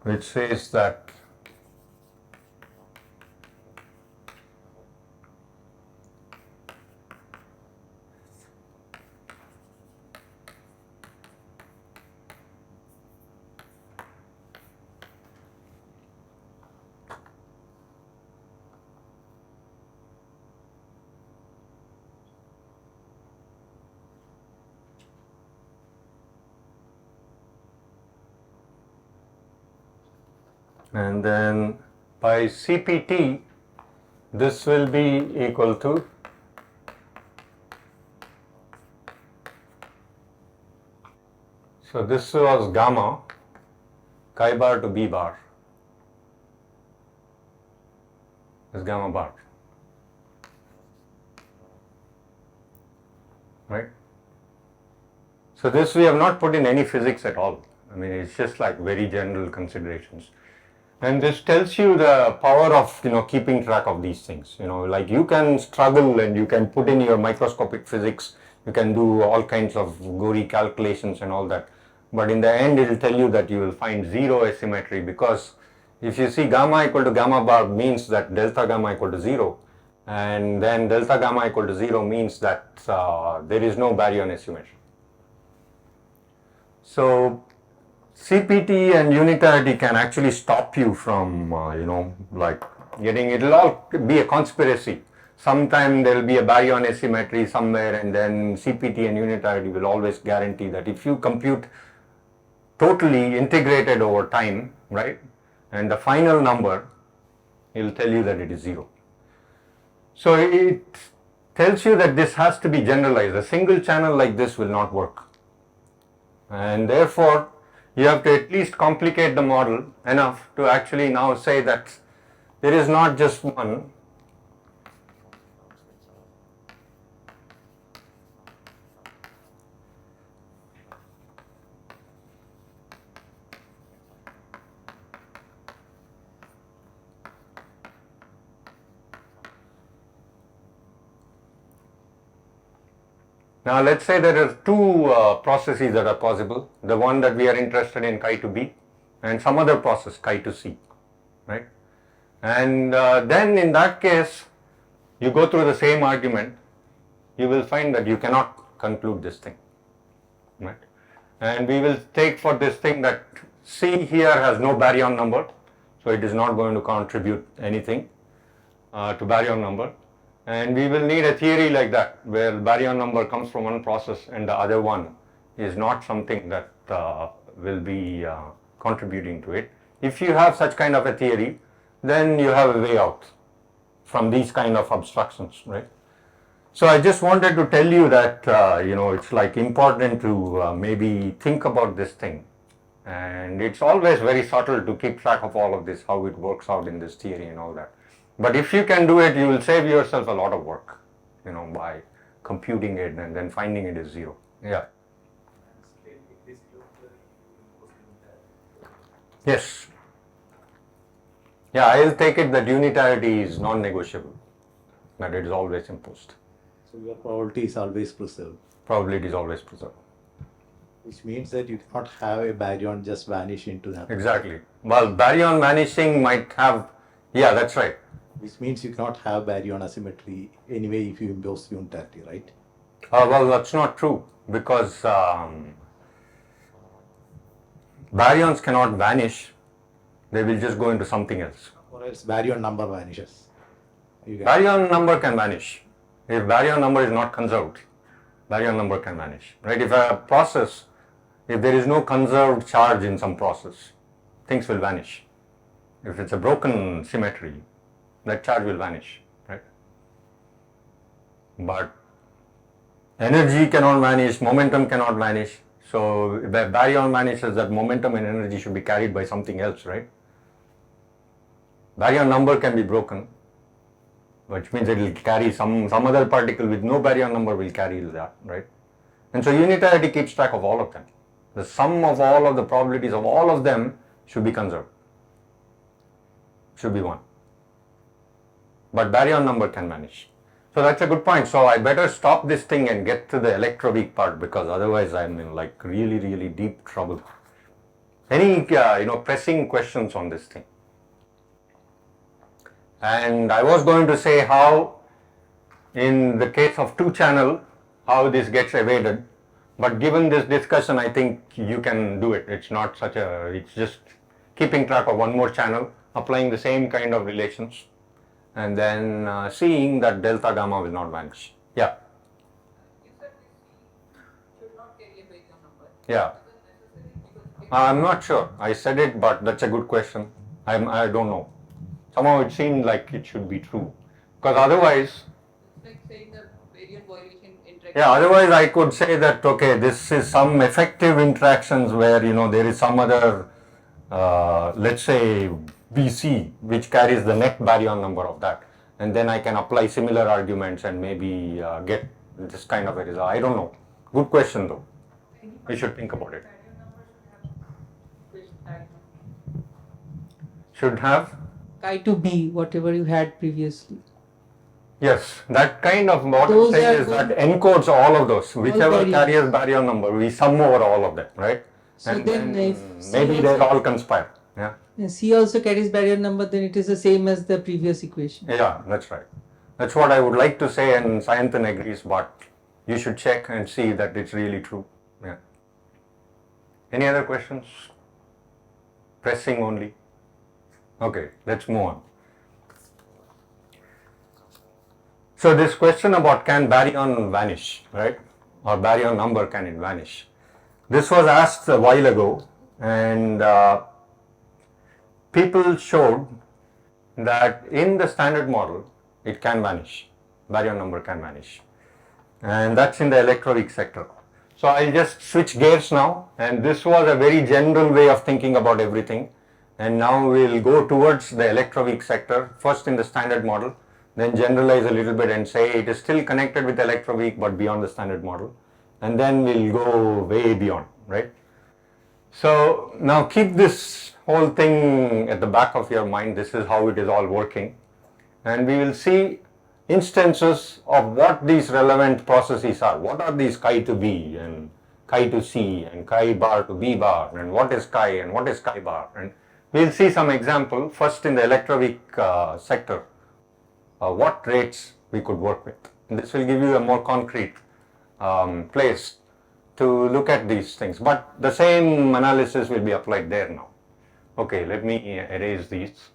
which says that and then by CPT this will be equal to so this was gamma chi bar to B bar is gamma bar, right? So this we have not put in any physics at all. I mean, it's just like very general considerations. And this tells you the power of keeping track of these things. Like you can struggle and you can put in your microscopic physics, you can do all kinds of gory calculations and all that. but in the end it will tell you that you will find zero asymmetry, because if you see gamma equal to gamma bar means that delta gamma equal to 0, and then delta gamma equal to 0 means that there is no baryon asymmetry. So CPT and unitarity can actually stop you from, like getting, it'll all be a conspiracy. Sometime there will be a baryon asymmetry somewhere, and then CPT and unitarity will always guarantee that if you compute totally integrated over time, right, and the final number, it will tell you that it is 0. So it tells you that this has to be generalized. A single channel like this will not work. And therefore, you have to at least complicate the model enough to actually now say that there is not just one. Now let's say there are two processes that are possible. The one that we are interested in, chi to b, and some other process, chi to c, right? And then in that case, you go through the same argument, you will find that you cannot conclude this thing, right? And we will take for this thing that C here has no baryon number, so it is not going to contribute anything to baryon number. And we will need a theory like that, where baryon number comes from one process and the other one is not something that will be contributing to it. If you have such kind of a theory, then you have a way out from these kind of obstructions, right? So I just wanted to tell you that, it's like important to maybe think about this thing. And it's always very subtle to keep track of all of this, how it works out in this theory and all that. But if you can do it, you will save yourself a lot of work, by computing it and then finding it is 0. Yeah. Yes. Yeah, I will take it that unitarity is non-negotiable, that it is always imposed. So your probability is always preserved. Probability is always preserved. Which means that you cannot have a baryon just vanish into that. Exactly. Well, baryon vanishing might have, yeah, that's right. Which means you cannot have baryon asymmetry anyway if you impose unitarity, right? Well, that's not true, because baryons cannot vanish, they will just go into something else. Or else baryon number vanishes. Baryon number can vanish. If baryon number is not conserved, baryon number can vanish, right? If a process, if there is no conserved charge in some process, things will vanish. If it's a broken symmetry, that charge will vanish, right? But energy cannot vanish, momentum cannot vanish. So if the baryon vanishes, that momentum and energy should be carried by something else, right? Baryon number can be broken, which means it will carry some other particle with no baryon number will carry that, right? And so unitarity keeps track of all of them. The sum of all of the probabilities of all of them should be conserved, should be 1. But baryon number can vanish. So that's a good point. So I better stop this thing and get to the electroweak part, because otherwise I'm in like really, really deep trouble. Any pressing questions on this thing? And I was going to say how, in the case of 2-channel, how this gets evaded. But given this discussion, I think you can do it. It's not such a, it's just keeping track of one more channel, applying the same kind of relations, and then seeing that delta gamma will not vanish. Yeah. You said this should not carry a baryon number. Yeah. Is it necessary? Because I'm not sure. I said it, but that's a good question. I don't know. Somehow it seemed like it should be true, because otherwise, it's like saying the baryon violation interaction. yeah, otherwise I could say that, okay, this is some effective interactions where, there is some other, let's say BC, which carries the net baryon number of that. And then I can apply similar arguments and maybe get this kind of a result. I don't know. Good question though. We should think about it. Baryon number should have Should have? chi to b, whatever you had previously. Yes, that kind of what I'm Those saying are is that encodes all of those. Whichever baryons. carries baryon number, we sum over all of them, right? So and then then if C maybe they also- all conspire. Yeah. C also carries baryon number, then it is the same as the previous equation. Yeah, that's right. That's what I would like to say, and Sayantan agrees, but you should check and see that it's really true. Yeah. Any other questions? Pressing only. Okay, let's move on. So this question about can baryon vanish, right? Or baryon number, can it vanish? This was asked a while ago, and people showed that in the standard model, it can vanish. Baryon number can vanish. And that's in the electroweak sector. So I'll just switch gears now, and this was a very general way of thinking about everything. And now we'll go towards the electroweak sector, first in the standard model, then generalize a little bit and say it is still connected with electroweak but beyond the standard model. And then we'll go way beyond, right? So now keep this whole thing at the back of your mind. This is how it is all working. And we will see instances of what these relevant processes are. What are these chi to B and chi to C and chi bar to B bar, and what is chi and what is chi bar. And we'll see some example first in the electroweak sector, what rates we could work with. And this will give you a more concrete place to look at these things, but the same analysis will be applied there now. Okay, let me erase these.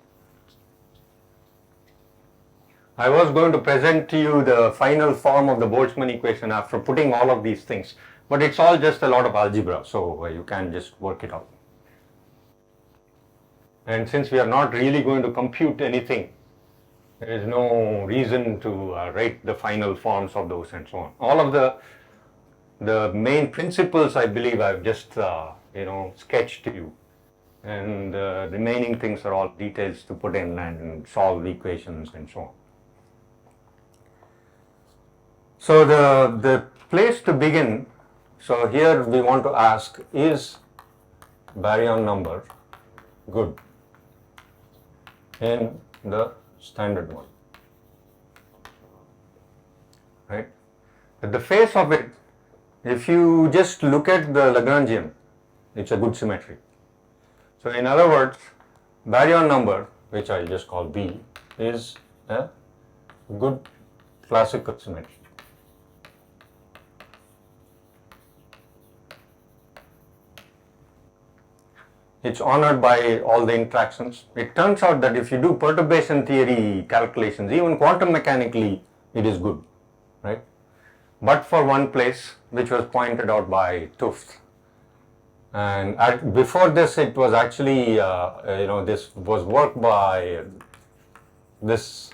I was going to present to you the final form of the Boltzmann equation after putting all of these things, but it's all just a lot of algebra, so you can just work it out. And since we are not really going to compute anything, there is no reason to write the final forms of those and so on. All of the main principles, I believe, I've just sketched to you, and the remaining things are all details to put in and solve equations and so on. So the place to begin, so here we want to ask, is baryon number good in the standard model, right? At the face of it, if you just look at the Lagrangian, it's a good symmetry. So in other words, baryon number, which I'll just call B, is a good classical symmetry. It's honored by all the interactions. It turns out that if you do perturbation theory calculations, even quantum mechanically, it is good, right? But for one place, which was pointed out by Tufts. And before this, it was actually, this was work by this.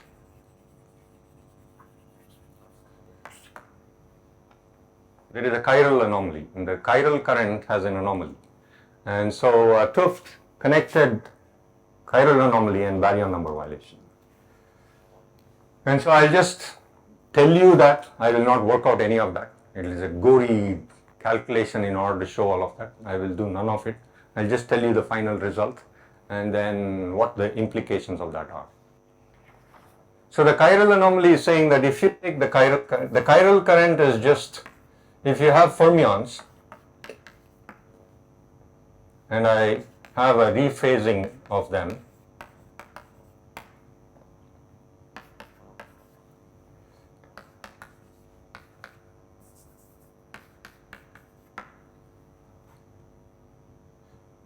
There is a chiral anomaly, and the chiral current has an anomaly. And so Tufts connected chiral anomaly and baryon number violation. And so I'll just tell you that. I will not work out any of that. It is a gory calculation in order to show all of that. I will do none of it. I'll just tell you the final result and then what the implications of that are. So the chiral anomaly is saying that if you take the chiral current is just, if you have fermions, and I have a rephasing of them,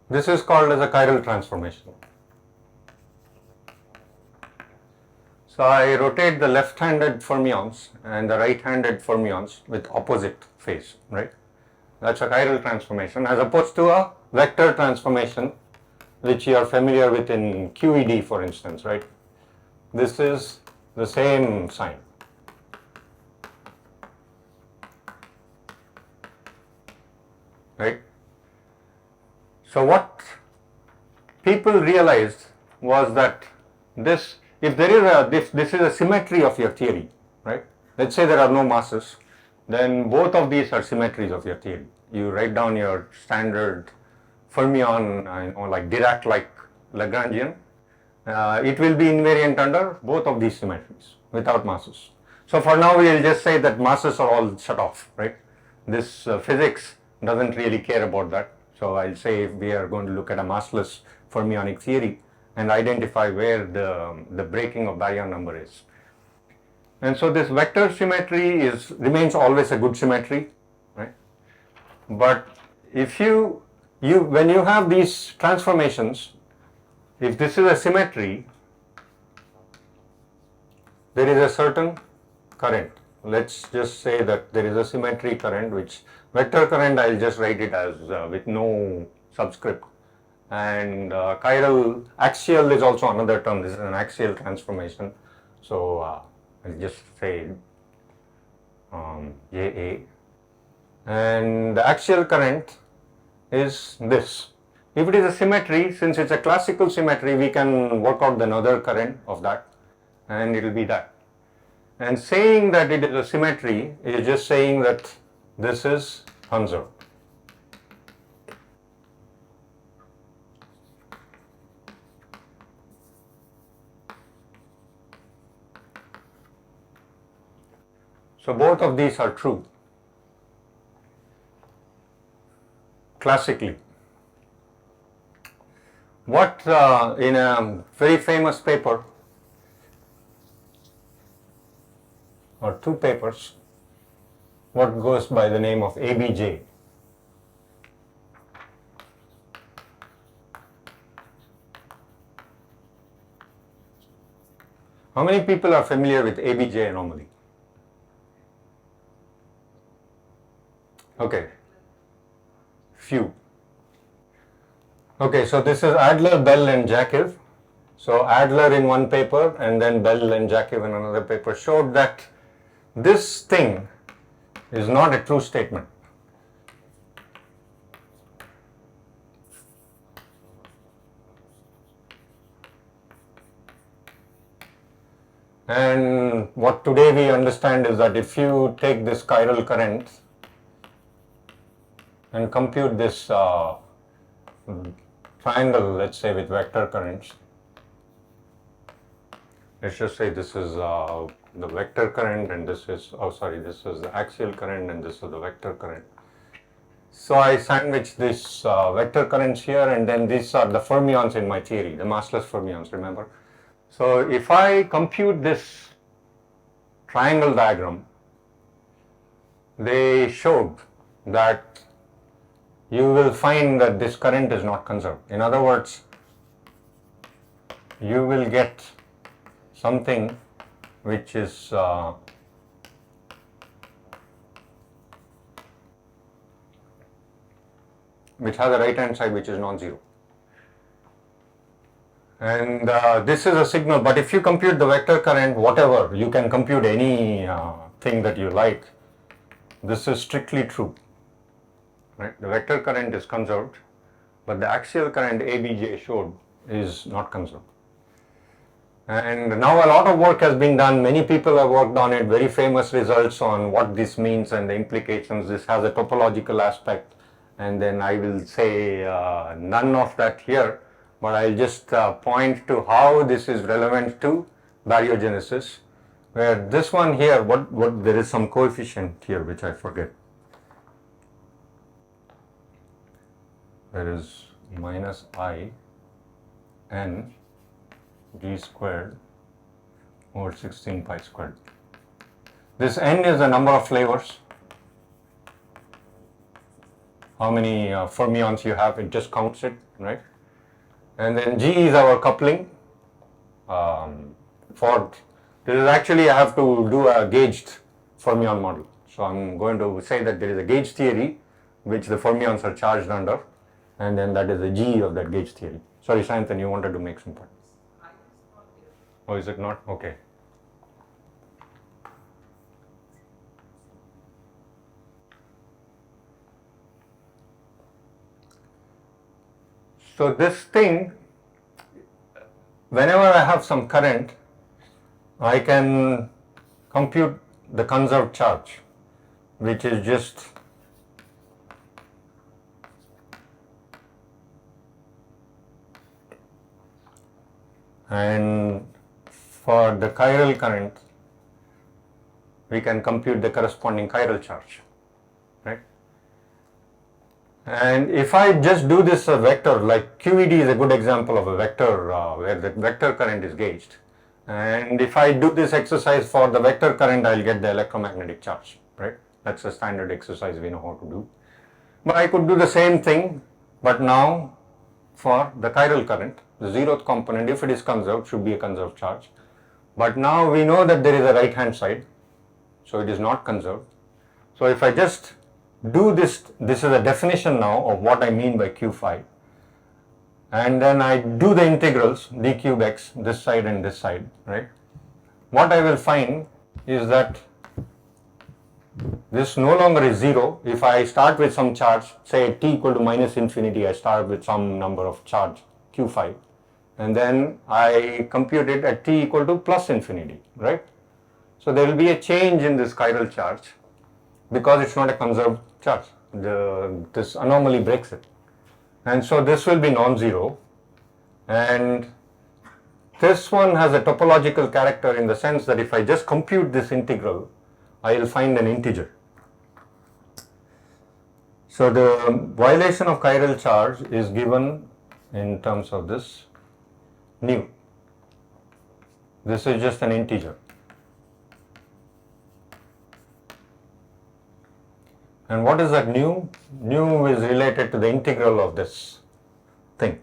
this is called as a chiral transformation. So I rotate the left-handed fermions and the right-handed fermions with opposite phase, right? That's a chiral transformation as opposed to a vector transformation, which you are familiar with in QED, for instance, right? This is the same sign. Right? So what people realized was that this, if there is a, this is a symmetry of your theory, right? Let's say there are no masses, then both of these are symmetries of your theory. You write down your standard fermion, like Dirac-like Lagrangian, it will be invariant under both of these symmetries without masses. So for now we will just say that masses are all shut off, right? This physics doesn't really care about that. So I'll say if we are going to look at a massless fermionic theory and identify where the breaking of baryon number is. And so this vector symmetry remains always a good symmetry, right? But if when you have these transformations, if this is a symmetry, there is a certain current. Let's just say that there is a symmetry current, which vector current I'll just write it as with no subscript. And chiral axial is also another term. This is an axial transformation. So I'll just say JA. And the axial current is this. If it is a symmetry, since it's a classical symmetry, we can work out another current of that, and it will be that. And saying that it is a symmetry is just saying that this is conserved. So both of these are true classically. What in a very famous paper, or two papers, what goes by the name of ABJ. How many people are familiar with ABJ anomaly? Okay, few. Okay, so this is Adler, Bell and Jakiv. So Adler in one paper and then Bell and Jakiv in another paper showed that this thing is not a true statement. And what today we understand is that if you take this chiral current and compute this triangle, let's say with vector currents, let's just say this is the vector current and this is, this is the axial current and this is the vector current. So I sandwich this vector currents here, and then these are the fermions in my theory, the massless fermions, remember. So if I compute this triangle diagram, they showed that you will find that this current is not conserved. In other words, you will get something which is which has a right hand side which is non-zero. And this is a signal, but if you compute the vector current, whatever, you can compute any thing that you like, this is strictly true. Right? The vector current is conserved, but the axial current ABJ showed is not conserved. And now a lot of work has been done, many people have worked on it, very famous results on what this means and the implications. This has a topological aspect, and then I will say none of that here, but I'll just point to how this is relevant to baryogenesis, where this one here, there is some coefficient here which I forget. There is minus I n d squared over 16 pi squared. This n is the number of flavors. How many fermions you have, it just counts it, right? And then G is our coupling. For this is actually, I have to do a gauged fermion model. So I'm going to say that there is a gauge theory which the fermions are charged under, and then that is the G of that gauge theory. Sorry, Santhan, you wanted to make some point. Oh, is it not? Okay. So this thing, whenever I have some current, I can compute the conserved charge, which is just and for the chiral current, we can compute the corresponding chiral charge, right? And if I just do this a vector, like QED is a good example of a vector where the vector current is gauged. And if I do this exercise for the vector current, I'll get the electromagnetic charge, right? That's a standard exercise we know how to do. But I could do the same thing, but now for the chiral current, the zeroth component, if it is conserved, should be a conserved charge. But now we know that there is a right hand side, so it is not conserved. So if I just do this, this is a definition now of what I mean by Q phi, and then I do the integrals d cube x, this side and this side, right? What I will find is that this no longer is zero. If I start with some charge, say at t equal to minus infinity, I start with some number of charge Q phi, and then I compute it at t equal to plus infinity, right? So there will be a change in this chiral charge because it's not a conserved charge. This anomaly breaks it. And so this will be non-zero, and this one has a topological character in the sense that if I just compute this integral, I will find an integer. So the violation of chiral charge is given in terms of this nu. This is just an integer. And what is that nu? Nu is related to the integral of this thing.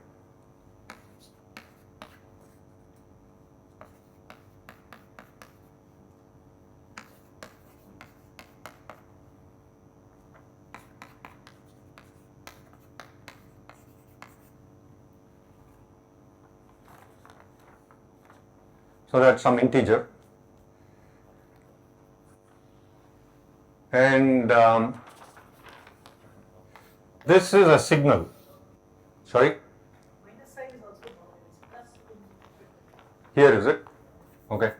So that's some integer. And this is a signal. Sorry? Minus sign is also wrong. It's plus in Here is it? Okay.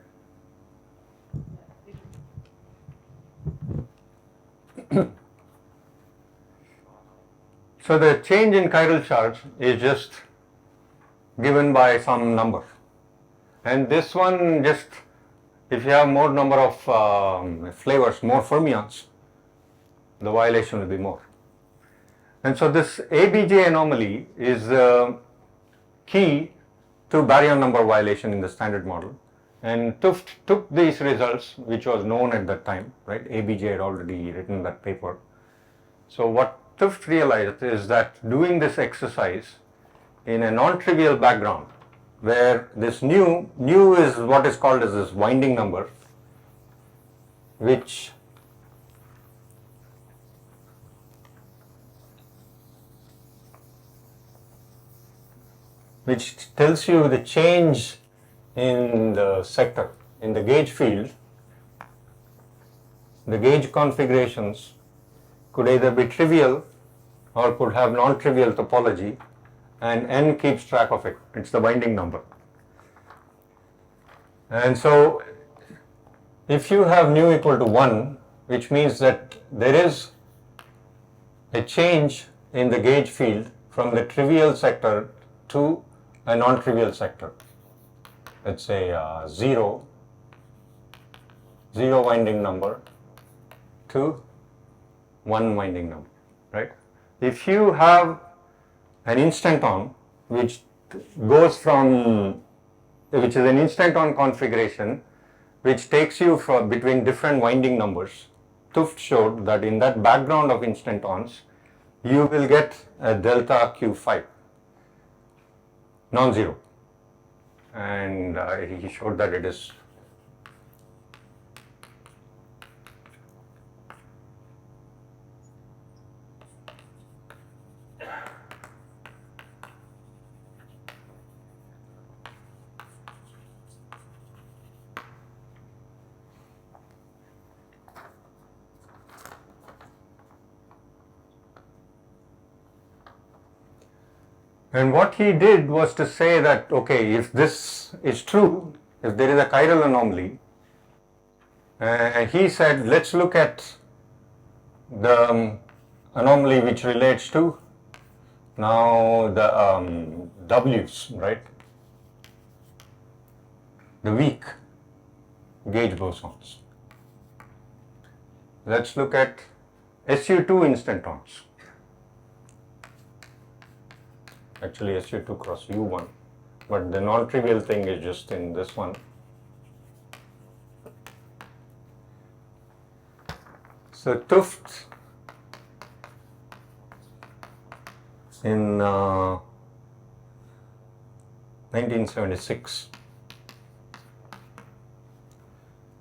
So the change in chiral charge is just given by some number. And this one just, if you have more number of flavors, more fermions, the violation will be more. And so this ABJ anomaly is key to baryon number violation in the standard model. And Tuft took these results, which was known at that time, right? ABJ had already written that paper. So what Tuft realized is that doing this exercise in a non-trivial background, where this nu is what is called as this winding number, which tells you the change in the sector, in the gauge field. The gauge configurations could either be trivial or could have non-trivial topology, and n keeps track of it. It's the winding number. And so if you have nu equal to 1, which means that there is a change in the gauge field from the trivial sector to a non-trivial sector, let's say 0 winding number to 1 winding number, right? If you have an instanton which goes from, which is an instanton configuration which takes you from between different winding numbers, Tuft showed that in that background of instantons you will get a delta Q phi, non-zero, and he showed that it is And what he did was to say that, okay, if this is true, if there is a chiral anomaly, he said, let's look at the anomaly which relates to now the W's, right? The weak gauge bosons. Let's look at SU2 instantons. actually SU2 cross U1, but the non-trivial thing is just in this one. So Tufts in 1976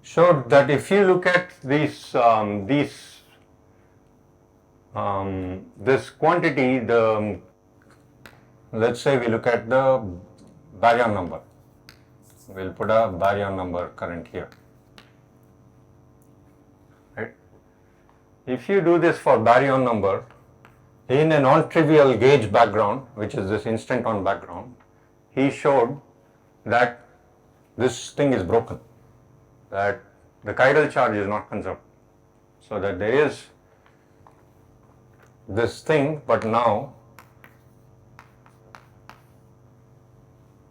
showed that if you look at this quantity, let's say we look at the baryon number. We'll put a baryon number current here. Right? If you do this for baryon number in a non-trivial gauge background, which is this instant on background, he showed that this thing is broken, that the chiral charge is not conserved, so that there is this thing, but now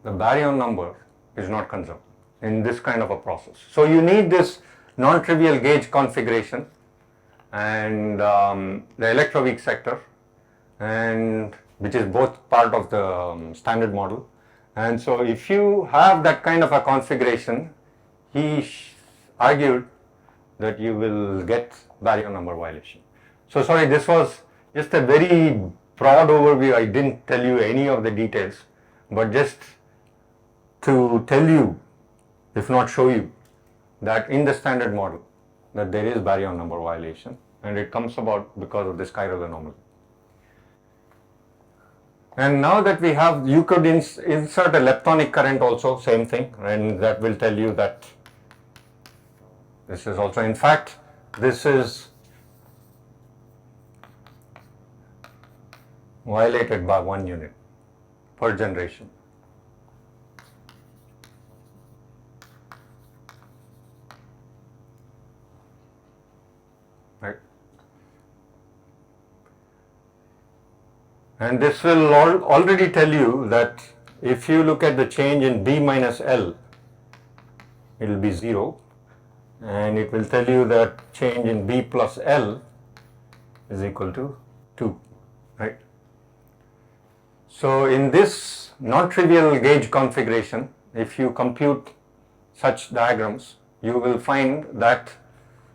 the baryon number is not conserved in this kind of a process. So you need this non-trivial gauge configuration and the electroweak sector, and which is both part of the standard model. And so if you have that kind of a configuration, he argued that you will get baryon number violation. So sorry, this was just a very broad overview. I didn't tell you any of the details, but just to tell you, if not show you, that in the standard model that there is baryon number violation, and it comes about because of this chiral anomaly. And now that we have, you could insert a leptonic current also, same thing, and that will tell you that this is also, in fact, this is violated by 1 unit per generation. Right? And this will already tell you that if you look at the change in B minus L, it will be 0, and it will tell you that change in B plus L is equal to 2, right? So in this non-trivial gauge configuration, if you compute such diagrams, you will find that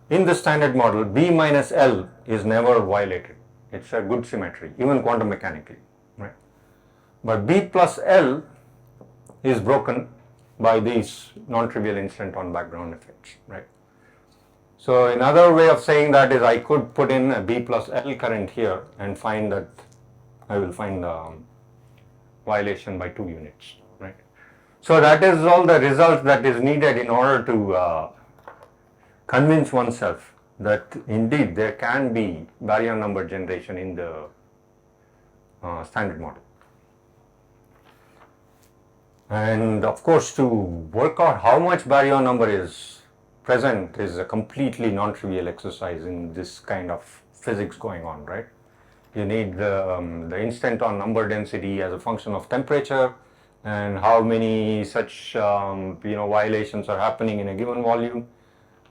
in the standard model, B minus L is never violated. It's a good symmetry, even quantum mechanically, right? But B plus L is broken by these non-trivial instant on background effects, right? So another way of saying that is I could put in a B plus L current here and find that I will find violation by 2 units, right? So that is all the result that is needed in order to convince oneself that indeed there can be baryon number generation in the standard model. And of course, to work out how much baryon number is present is a completely non-trivial exercise in this kind of physics going on, right? You need the instant on number density as a function of temperature and how many such violations are happening in a given volume.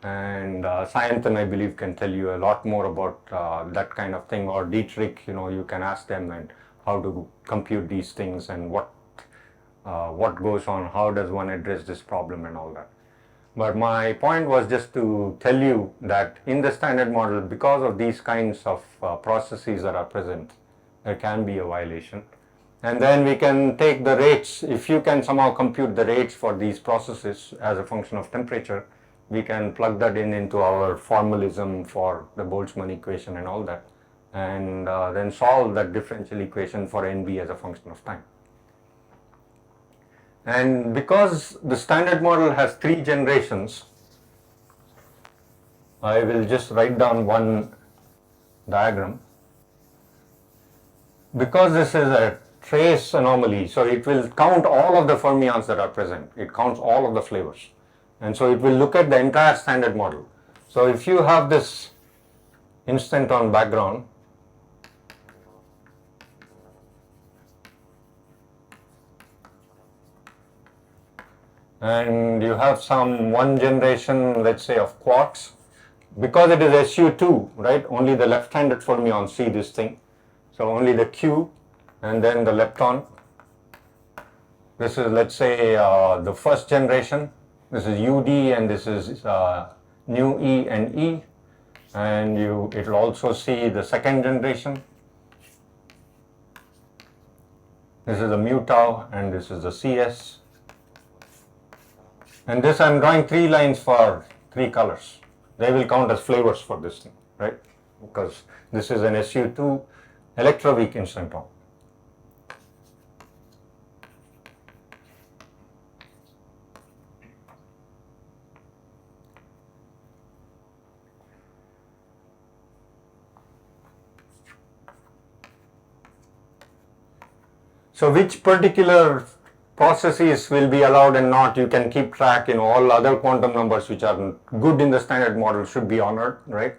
And Sayantan, I believe, can tell you a lot more about that kind of thing, or Dietrich, you can ask them and how to compute these things and what goes on, how does one address this problem and all that. But my point was just to tell you that in the standard model, because of these kinds of processes that are present, there can be a violation. And then we can take the rates, if you can somehow compute the rates for these processes as a function of temperature, we can plug that into our formalism for the Boltzmann equation and all that, and then solve that differential equation for NB as a function of time. And because the standard model has 3 generations, I will just write down one diagram. Because this is a trace anomaly, so it will count all of the fermions that are present. It counts all of the flavors. And so it will look at the entire standard model. So if you have this instant on background, and you have some 1 generation, let's say, of quarks, because it is SU2, right, only the left-handed fermions see this thing. So only the Q and then the lepton This is, let's say, the first generation. This is UD and this is new E and E. And it will also see the second generation. This is the mu tau and this is the CS. And this I'm drawing 3 lines for 3 colors. They will count as flavors for this thing, right? Because this is an SU2 electroweak instanton. So which particular processes will be allowed and not, you can keep track, all other quantum numbers which are good in the standard model should be honored, right?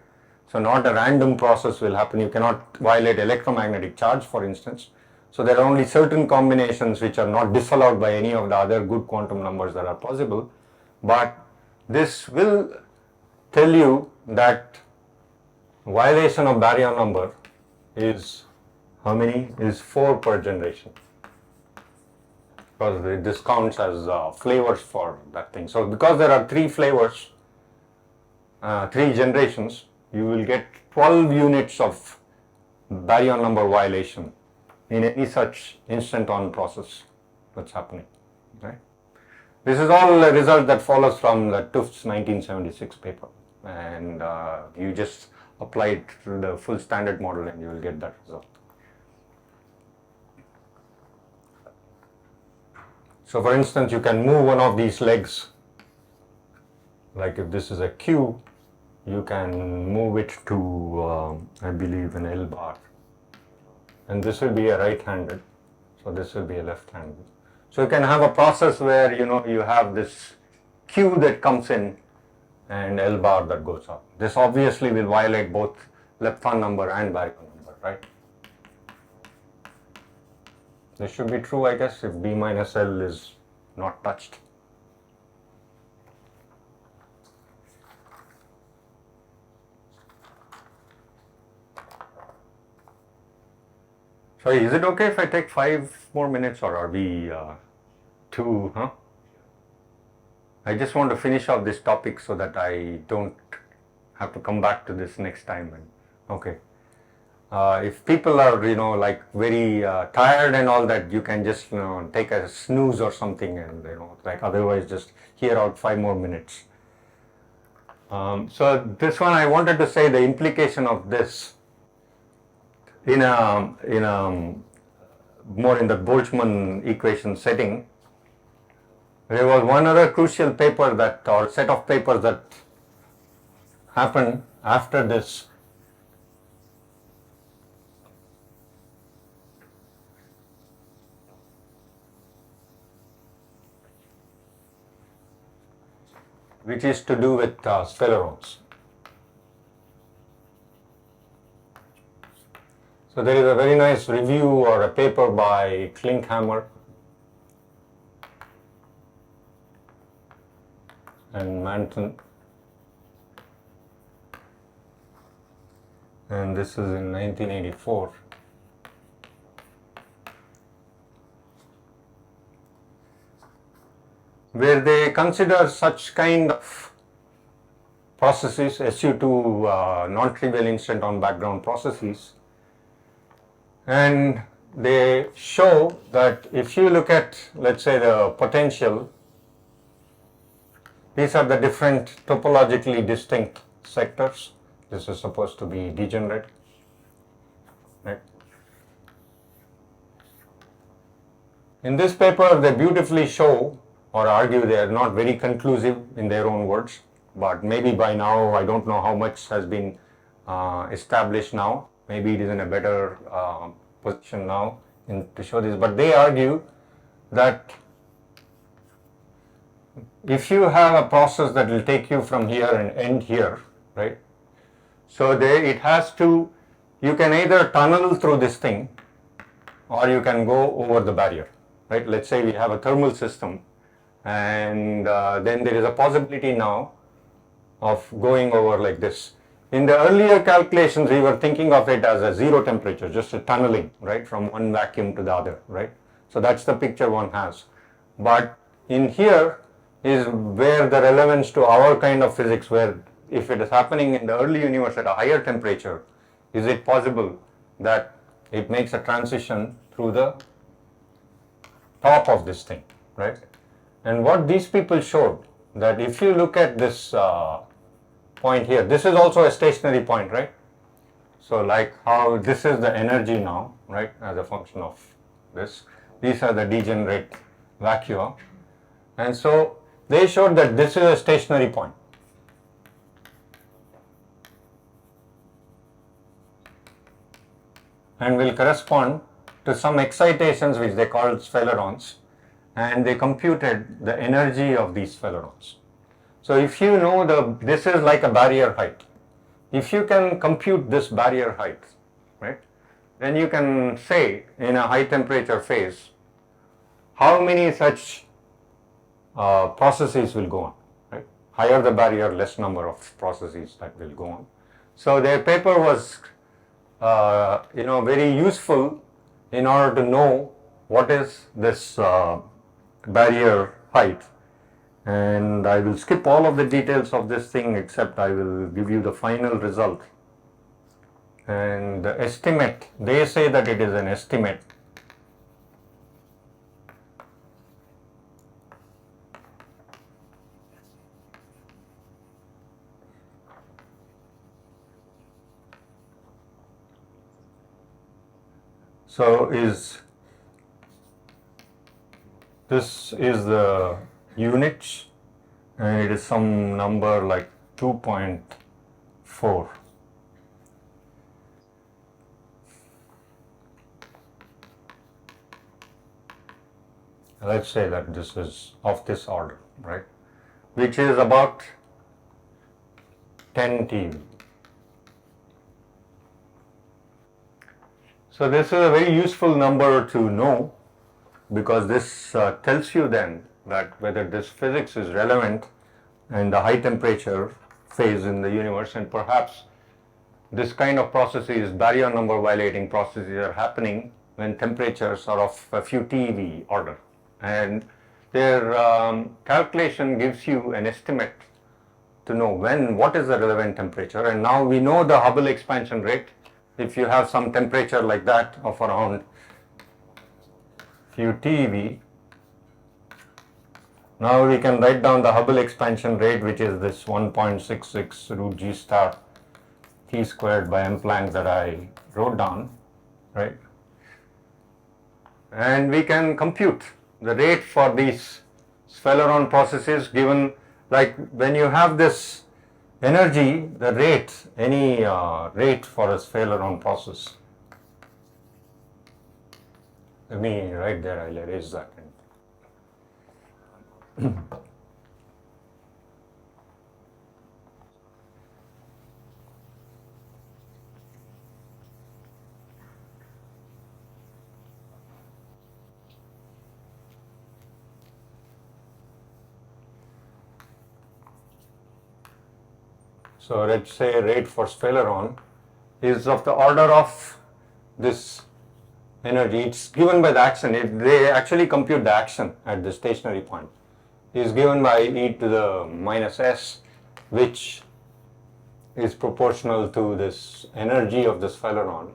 So not a random process will happen. You cannot violate electromagnetic charge, for instance. So there are only certain combinations which are not disallowed by any of the other good quantum numbers that are possible. But this will tell you that violation of baryon number is how many? Is 4 per generation. Because this counts as flavors for that thing. So because there are 3 flavors, 3 generations, you will get 12 units of baryon number violation in any such instanton process that's happening, right? This is all a result that follows from the Tufts 1976 paper, and you just apply it to the full standard model and you will get that result. So for instance, you can move one of these legs, like if this is a Q, you can move it to, I believe, an L bar. And this will be a right-handed, so this will be a left-handed. So you can have a process where, you have this Q that comes in and L bar that goes up. This obviously will violate both lepton number and baryon number, right? This should be true, I guess, if B minus L is not touched. Sorry, is it okay if I take 5 more minutes, or are we too, I just want to finish off this topic so that I don't have to come back to this next time. Okay. If people are, like very tired and all that, you can just, take a snooze or something, and, like otherwise just hear out 5 more minutes. So this one I wanted to say the implication of this in a more in the Boltzmann equation setting. There was one other crucial paper or set of papers that happened after this. Which is to do with sphelerons. So there is a very nice review or a paper by Klinkhammer and Manton, and this is in 1984. Where they consider such kind of processes, SU2 non-trivial instanton background processes, and they show that if you look at, let's say, the potential, these are the different topologically distinct sectors. This is supposed to be degenerate, right? In this paper, they beautifully show or argue, they are not very conclusive in their own words, but maybe by now, I don't know how much has been established now. Maybe it is in a better position now to show this, but they argue that if you have a process that will take you from here and end here, right? So it has to, you can either tunnel through this thing or you can go over the barrier, right? Let's say we have a thermal system, and then there is a possibility now of going over like this. In the earlier calculations, we were thinking of it as a 0 temperature, just a tunneling, right, from one vacuum to the other, right? So that's the picture one has. But in here is where the relevance to our kind of physics, where if it is happening in the early universe at a higher temperature, is it possible that it makes a transition through the top of this thing, right? And what these people showed, that if you look at this point here, this is also a stationary point, right? So like how this is the energy now, right, as a function of this. These are the degenerate vacua. And so they showed that this is a stationary point. And will correspond to some excitations which they called sphelerons, and they computed the energy of these sphelerons. So if you know this is like a barrier height. If you can compute this barrier height, right, then you can say in a high temperature phase how many such processes will go on, right? Higher the barrier, less number of processes that will go on. So their paper was very useful in order to know what is this barrier height. And I will skip all of the details of this thing, except I will give you the final result. And the estimate, they say that it is an estimate. So this is the units, and it is some number like 2.4. Let's say that this is of this order, right, which is about 10 TeV. So this is a very useful number to know, because this tells you then that whether this physics is relevant in the high temperature phase in the universe, and perhaps this kind of processes, baryon number violating processes, are happening when temperatures are of a few TeV order. And their calculation gives you an estimate to know what is the relevant temperature. And now we know the Hubble expansion rate. If you have some temperature like that of around few TeV, now we can write down the Hubble expansion rate, which is this 1.66 root g star T squared by m Planck that I wrote down, right? And we can compute the rate for these spheleron processes given, like when you have this energy, the rate, any rate for a spheleron process. Let me write there, I'll erase that. So let's say rate for spheleron is of the order of this energy. It's given by the action. They actually compute the action at the stationary point. Is given by e to the minus s, which is proportional to this energy of the spheleron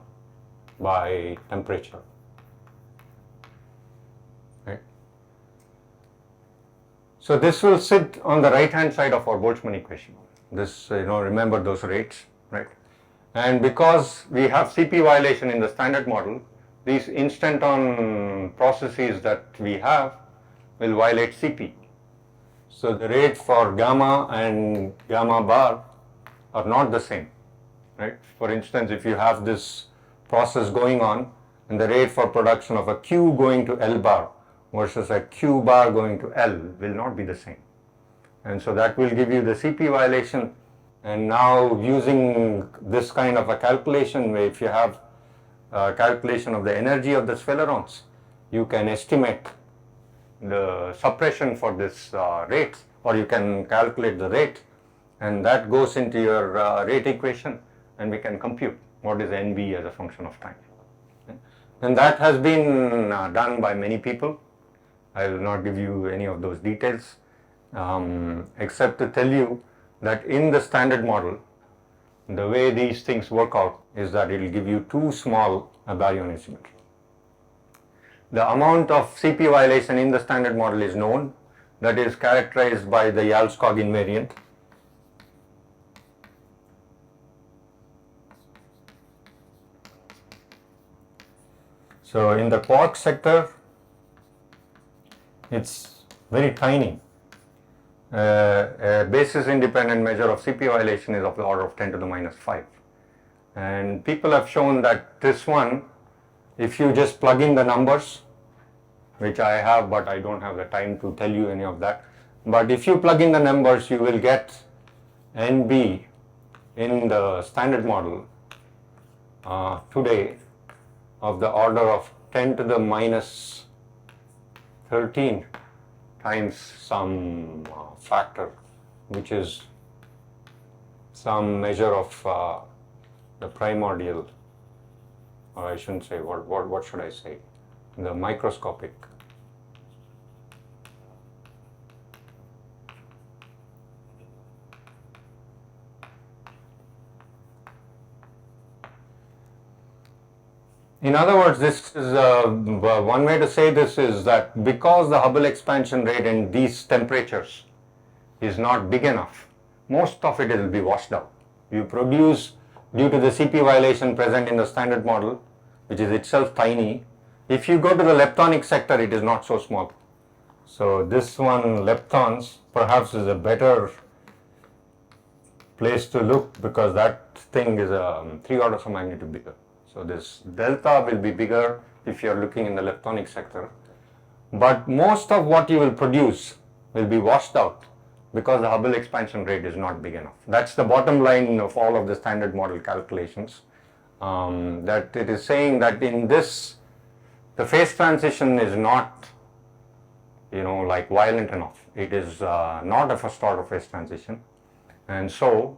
by temperature. Right? So this will sit on the right hand side of our Boltzmann equation. This, remember those rates, right? And because we have CP violation in the standard model, these instanton processes that we have will violate CP. So the rate for gamma and gamma bar are not the same, right? For instance, if you have this process going on, and the rate for production of a Q going to L bar versus a Q bar going to L will not be the same. And so that will give you the CP violation. And now using this kind of a calculation, where if you have a calculation of the energy of the sphelerons, you can estimate the suppression for this rate, or you can calculate the rate, and that goes into your rate equation, and we can compute what is NB as a function of time. And that has been done by many people. I will not give you any of those details, except to tell you that in the standard model, the way these things work out is that it will give you too small a baryon asymmetry. The amount of CP violation in the standard model is known, that is characterized by the Yalskog invariant. So in the quark sector, it's very tiny. A basis independent measure of CP violation is of the order of 10 to the minus 5. And people have shown that this one, if you just plug in the numbers, which I have, but I don't have the time to tell you any of that. But if you plug in the numbers, you will get NB in the standard model today of the order of 10 to the minus 13 times some factor, which is some measure of the primordial, or I shouldn't say, what should I say, the microscopic. In other words, this is one way to say this is that because the Hubble expansion rate in these temperatures is not big enough, most of it will be washed out. You produce, due to the CP violation present in the standard model, which is itself tiny, if you go to the leptonic sector, it is not so small. So this one, leptons, perhaps is a better place to look because that thing is 3 orders of magnitude bigger. So this delta will be bigger if you are looking in the leptonic sector. But most of what you will produce will be washed out because the Hubble expansion rate is not big enough. That's the bottom line of all of the standard model calculations. That it is saying that in this, the phase transition is not, like violent enough. It is not a first order phase transition. And so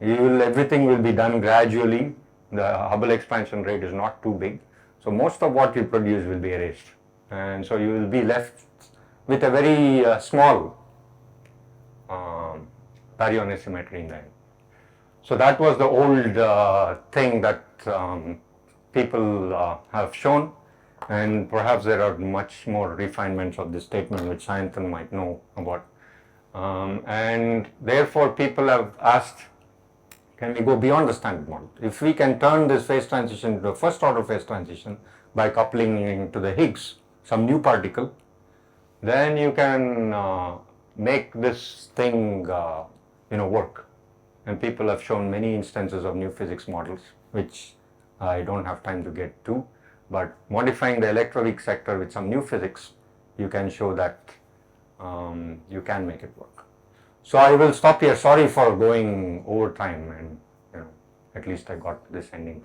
everything will be done gradually. The Hubble expansion rate is not too big. So most of what you produce will be erased. And so you will be left with a very small baryon asymmetry in the end. So that was the old thing that people have shown. And perhaps there are much more refinements of this statement which Sayantan might know about. And therefore people have asked, can we go beyond the standard model? If we can turn this phase transition into a first order phase transition by coupling to the Higgs, some new particle, then you can make this thing work. And people have shown many instances of new physics models, which I don't have time to get to. But modifying the electroweak sector with some new physics, you can show that you can make it work. So I will stop here. Sorry for going over time, and at least I got this ending.